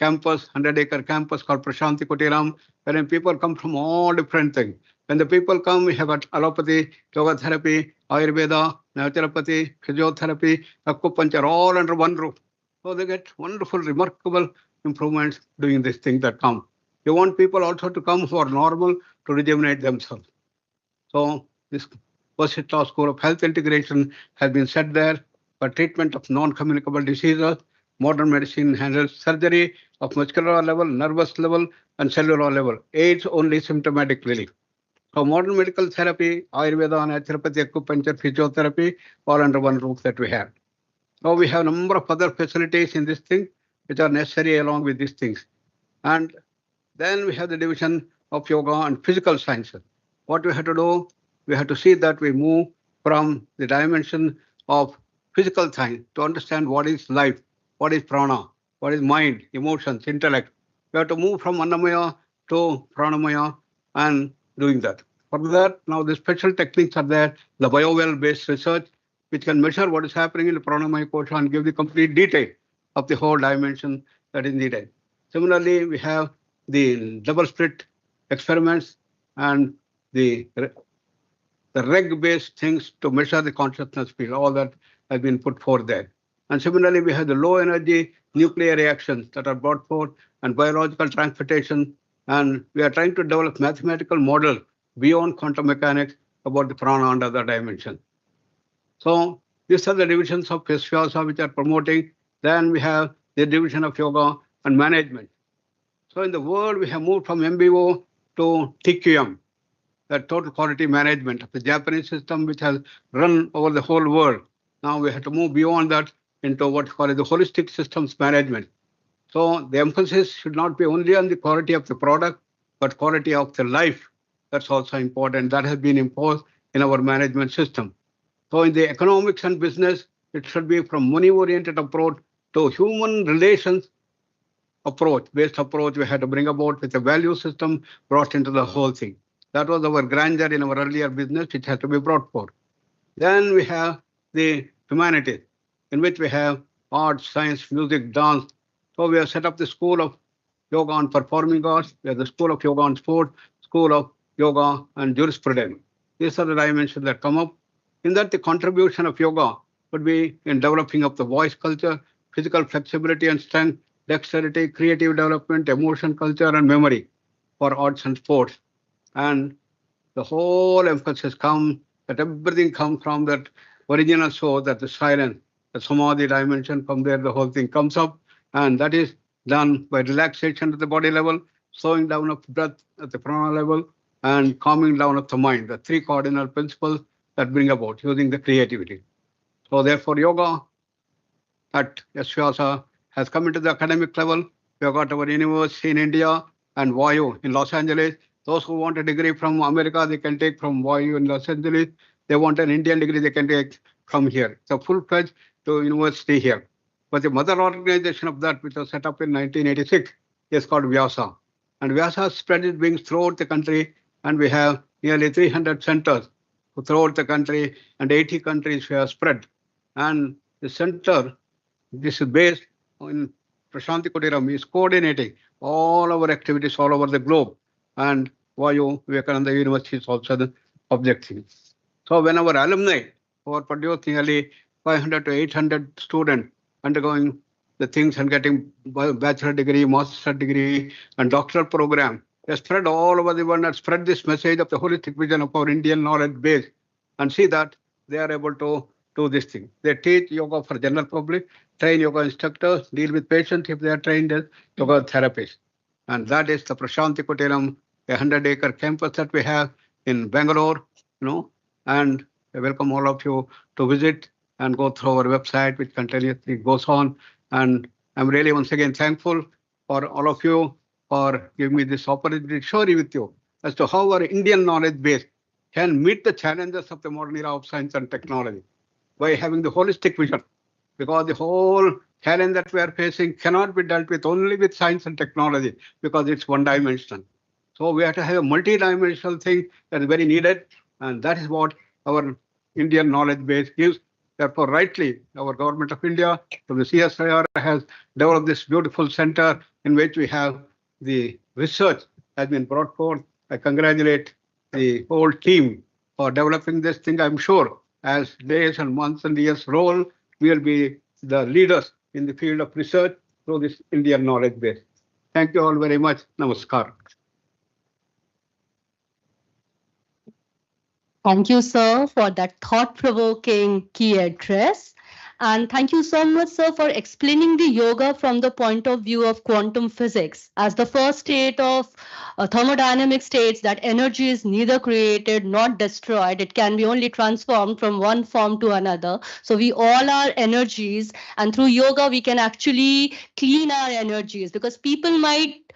campus, 100-acre campus called Prashanti Kutiram, wherein people come from all different things. When the people come, we have got allopathy, yoga therapy, Ayurveda, naturopathy, physiotherapy, acupuncture, all under one roof. So they get wonderful, remarkable improvements doing this thing that come. You want people also to come who are normal to rejuvenate themselves. So this Vasudhaiva School of Health Integration has been set there for treatment of non-communicable diseases. Modern medicine handles surgery of muscular level, nervous level, and cellular level. AIDS only symptomatic relief. So modern medical therapy, Ayurveda, naturopathy, acupuncture, physiotherapy, all under one roof that we have. So we have a number of other facilities in this thing which are necessary along with these things. And then we have the division of yoga and physical sciences. What we have to do, we have to see that we move from the dimension of physical science to understand what is life, what is prana, what is mind, emotions, intellect. We have to move from Annamaya to Pranamaya and doing that. For that, now the special techniques are there, the biowell-based research, which can measure what is happening in the pranamaya kosha and give the complete detail of the whole dimension that is needed. Similarly, we have the double slit experiments and the reg-based things to measure the consciousness field. All that has been put forth there. And similarly, we have the low energy nuclear reactions that are brought forth and biological transportation. And we are trying to develop mathematical model beyond quantum mechanics about the prana and other dimensions. So these are the divisions of S-VYASA which are promoting. Then we have the division of yoga and management. So in the world, we have moved from MBO to TQM, the total quality management of the Japanese system, which has run over the whole world. Now we have to move beyond that into what's called the holistic systems management. So the emphasis should not be only on the quality of the product, but quality of the life. That's also important. That has been imposed in our management system. So in the economics and business, it should be from money-oriented approach to human relations approach, based approach we had to bring about with a value system brought into the whole thing. That was our grandeur in our earlier business, which had to be brought forth. Then we have the humanities, in which we have art, science, music, dance. So we have set up the School of Yoga and Performing Arts. We have the School of Yoga and Sport, School of Yoga and Jurisprudence. These are the dimensions that come up. In that, the contribution of yoga would be in developing of the voice culture, physical flexibility and strength, dexterity, creative development, emotion culture, and memory for arts and sports. And the whole emphasis comes that everything comes from that original source, that the silence, the samadhi dimension. From there, the whole thing comes up. And that is done by relaxation at the body level, slowing down of breath at the prana level, and calming down of the mind, the three cardinal principles that bring about using the creativity. So therefore, yoga at S-VYASA has come into the academic level. We have got our university in India and YU in Los Angeles. Those who want a degree from America, they can take from YU in Los Angeles. They want an Indian degree, they can take from here. It's a full-fledged to university here. But the mother organization of that, which was set up in 1986, is called VYASA. And VYASA spread its wings throughout the country, and we have nearly 300 centers throughout the country, and 80 countries we have spread. And the center, this is based in Prashanti Kutiram, is coordinating all our activities all over the globe. And YU Vivekananda University is also the objective. So when our alumni who are produced nearly 500 to 800 students undergoing the things and getting bachelor degree, master degree, and doctoral program, they spread all over the world and spread this message of the holistic vision of our Indian knowledge base, and see that they are able to do this thing. They teach yoga for general public, train yoga instructors, deal with patients if they are trained as yoga therapists. And that is the Prashanti Kutiram, a 100-acre campus that we have in Bengaluru, and I welcome all of you to visit and go through our website, which continuously goes on. And I'm really once again thankful for all of you for giving me this opportunity to share with you as to how our Indian knowledge base can meet the challenges of the modern era of science and technology by having the holistic vision. Because the whole challenge that we are facing cannot be dealt with only with science and technology, because it's one-dimensional. So we have to have a multi-dimensional thing that is very needed, and that is what our Indian knowledge base gives. Therefore, rightly, our government of India, from the CSIR, has developed this beautiful center in which we have the research has been brought forth. I congratulate the whole team for developing this thing. I'm sure as days and months and years roll, we will be the leaders in the field of research through this Indian knowledge base. Thank you all very much. Namaskar. Thank you, sir, for that thought-provoking key address. And thank you so much, sir, for explaining the yoga from the point of view of quantum physics. As the first state of thermodynamics states that energy is neither created nor destroyed. It can be only transformed from one form to another. So we all are energies, and through yoga, we can actually clean our energies, because people might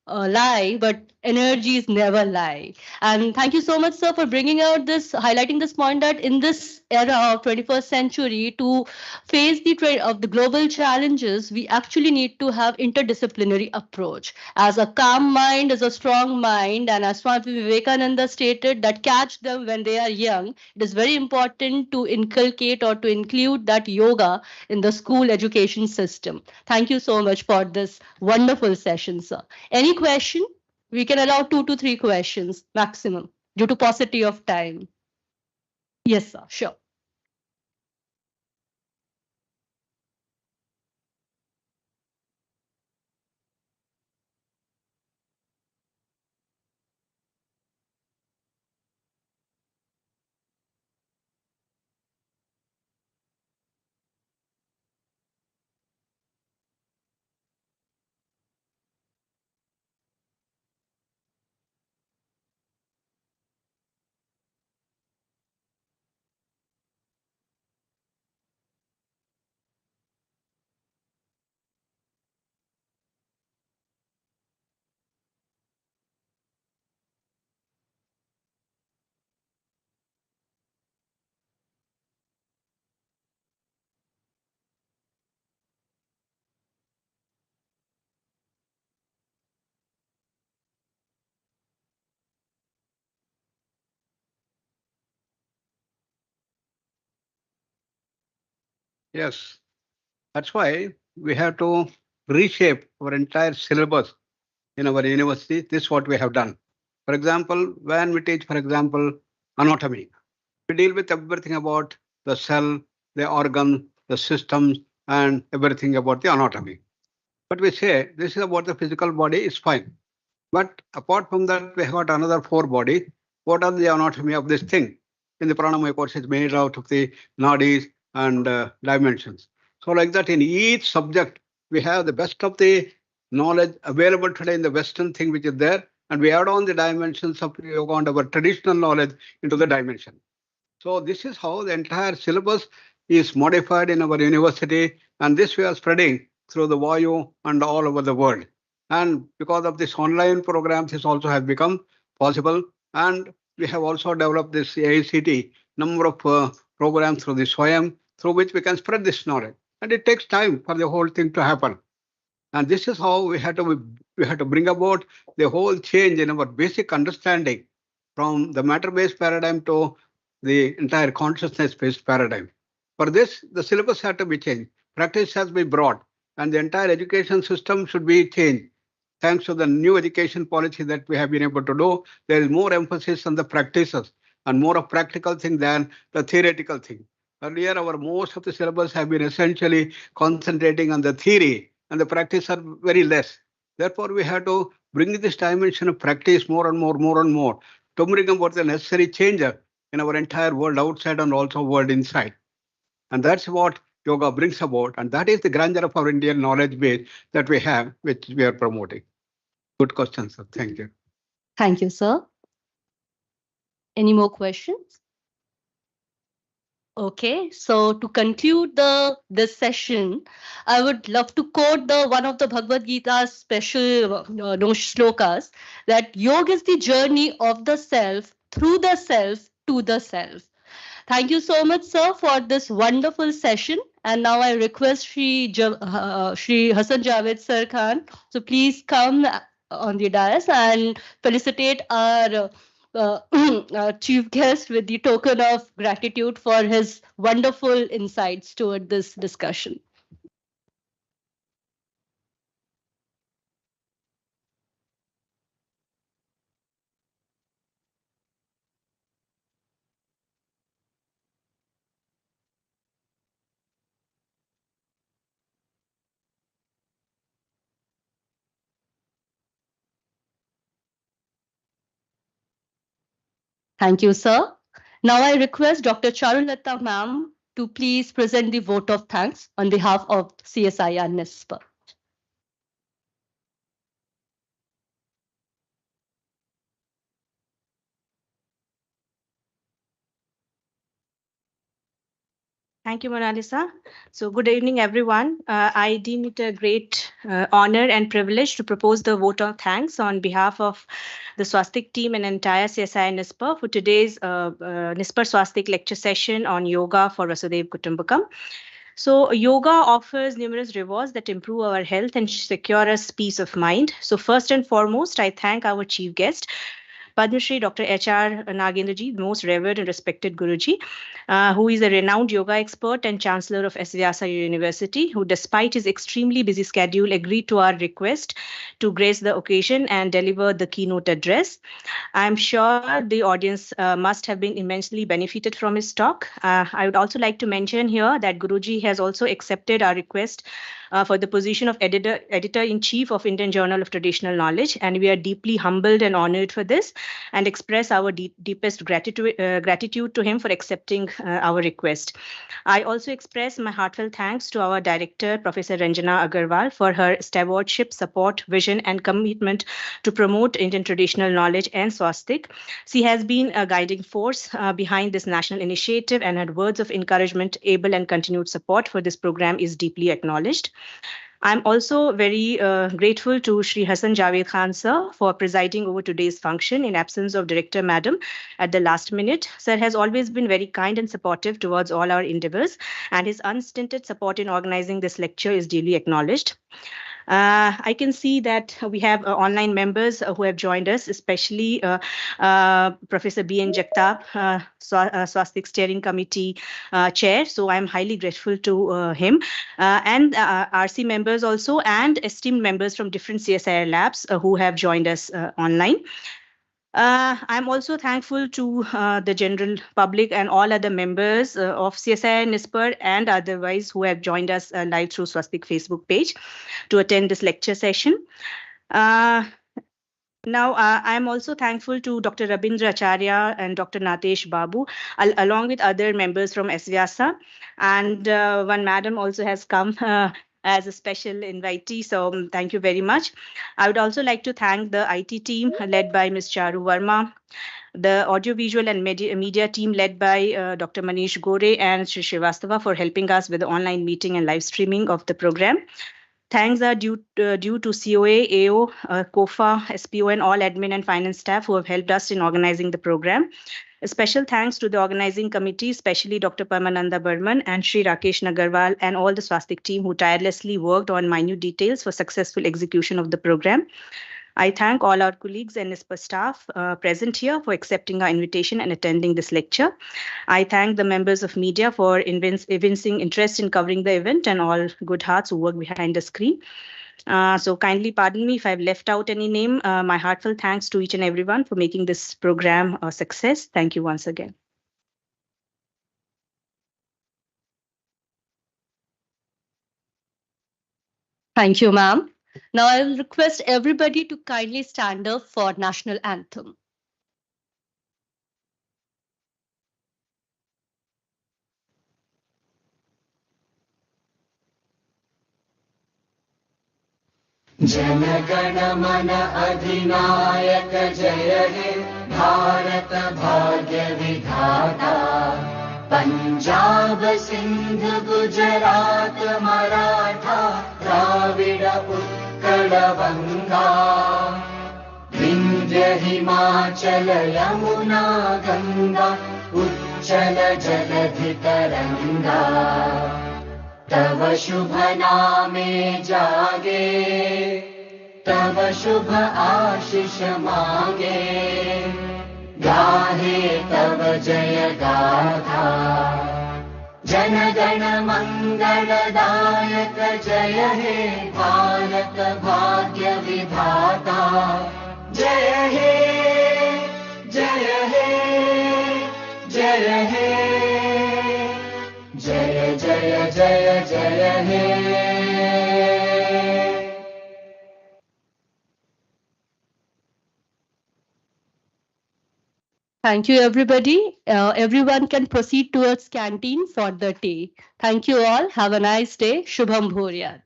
lie, but energies never lie. And thank you so much, sir, for bringing out this, highlighting this point that in this era of 21st century, to face the trade of the global challenges, we actually need to have interdisciplinary approach. As a calm mind is a strong mind, and as Swami Vivekananda stated, that catch them when they are young. It is very important to inculcate or to include that yoga in the school education system. Thank you so much for this wonderful session, sir. Any question? We can allow 2 to 3 questions maximum due to paucity of time. Yes, sir. Sure. Yes, that's why we have to reshape our entire syllabus in our university. This is what we have done. For example, when we teach, for example, anatomy, we deal with everything about the cell, the organ, the systems, and everything about the anatomy. But we say this is about the physical body, is fine. But apart from that, we have got another 4 bodies. What are the anatomy of this thing? In the pranamaya course, it's made out of the nadis and dimensions. So, like that, in each subject, we have the best of the knowledge available today in the Western thing which is there, and we add on the dimensions of yoga and our traditional knowledge into the dimension. So, this is how the entire syllabus is modified in our university, and this we are spreading through the VAYU and all over the world. And because of this online programs, this also has become possible. And we have also developed this AICT number of programs through the SWAYAM, through which we can spread this knowledge. And it takes time for the whole thing to happen. And this is how we had to bring about the whole change in our basic understanding from the matter-based paradigm to the entire consciousness-based paradigm. For this, the syllabus had to be changed. Practice has been brought, and the entire education system should be changed. Thanks to the new education policy that we have been able to do, there is more emphasis on the practices and more of practical thing than the theoretical thing. Earlier, our most of the syllabus have been essentially concentrating on the theory, and the practice are very less. Therefore, we have to bring this dimension of practice more and more to bring about the necessary change in our entire world outside and also world inside. And that's what yoga brings about. And that is the grandeur of our Indian knowledge base that we have, which we are promoting. Good question, sir. Thank you. Thank you, sir. Any more questions? Okay, so to conclude this session, I would love to quote the one of the Bhagavad Gita's special shlokas, that yoga is the journey of the self through the self to the self. Thank you so much, sir, for this wonderful session. And now I request Shri Hassan Javed Sir Khan, so please come on the dais and felicitate our chief guest with the token of gratitude for his wonderful insights toward this discussion. Thank you, sir. Now I request Dr. Charulata ma'am to please present the vote of thanks on behalf of CSIR NISPR. Thank you, Mona Lisa. So good evening, everyone. I deem it a great honor and privilege to propose the vote of thanks on behalf of the SVASTIK team and entire CSI NISPR for today's NISPR SVASTIK lecture session on yoga for Vasudhaiva Kutumbakam. So yoga offers numerous rewards that improve our health and secure us peace of mind. So first and foremost, I thank our chief guest, Padma Shri Dr. H.R. Nagendra ji, the most revered and respected Guruji, who is a renowned yoga expert and Chancellor of S-VYASA University, who despite his extremely busy schedule agreed to our request to grace the occasion and deliver the keynote address. I'm sure the audience must have been immensely benefited from his talk. I would also like to mention here that Guruji has also accepted our request for the position of editor-in-chief of Indian Journal of Traditional Knowledge, and we are deeply humbled and honored for this, and express our deepest gratitude to him for accepting our request. I also express my heartfelt thanks to our director, Professor Ranjana Agarwal, for her stewardship, support, vision, and commitment to promote Indian traditional knowledge and SVASTIK. She has been a guiding force behind this national initiative, and her words of encouragement, able and continued support for this program is deeply acknowledged. I'm also very grateful to Shri Hassan Javed Khan sir for presiding over today's function in absence of Director Madam at the last minute. Sir has always been very kind and supportive towards all our endeavors, and his unstinted support in organizing this lecture is duly acknowledged. I can see that we have online members who have joined us, especially Professor B.N. Jagtap, SVASTIK Steering Committee Chair. So I'm highly grateful to him, and RC members also, and esteemed members from different CSIR labs who have joined us online. I'm also thankful to the general public and all other members of CSI NISPR and otherwise who have joined us live through SVASTIK Facebook page to attend this lecture session. Now, I'm also thankful to Dr. Rabindra Acharya and Dr. Natesh Babu, along with other members from S-VYASA. And one madam also has come as a special invitee. So thank you very much. I would also like to thank the IT team led by Ms. Charu Verma, the audiovisual and media team led by Dr. Manish Gore and Sri Srivastava for helping us with the online meeting and live streaming of the program. Thanks are due to COA, AO, COFA, SPO, and all admin and finance staff who have helped us in organizing the program. A special thanks to the organizing committee, especially Dr. Paramananda Burman and Sri Rakesh Nagarwal and all the SVASTIK team who tirelessly worked on minute details for successful execution of the program. I thank all our colleagues and NISPR staff present here for accepting our invitation and attending this lecture. I thank the members of media for evincing interest in covering the event and all good hearts who work behind the screen. So kindly pardon me if I've left out any name. My heartfelt thanks to each and everyone for making this program a success. Thank you once again. Thank you, ma'am. Now I will request everybody to kindly stand up for national anthem. Jana Gana मन अधिनायक जय हे भारत भाग्य विधाता पंजाब सिंध गुजरात मराठा द्राविड उत्कल गंगा विंध्य हिमाचल यमुना गंगा उच्चल जलधि तरंगा तव शुभ नामे जागे तव शुभ आशीष मांगे गाहे तव जय गाथा जन गण मंगलदायक जय हे भारत भाग्य विधाता जय हे जय हे जय हे जय जय जय जय हे Thank you, everybody. Everyone can proceed towards canteen for the tea. Thank you all. Have a nice day. Shubham Bhurya.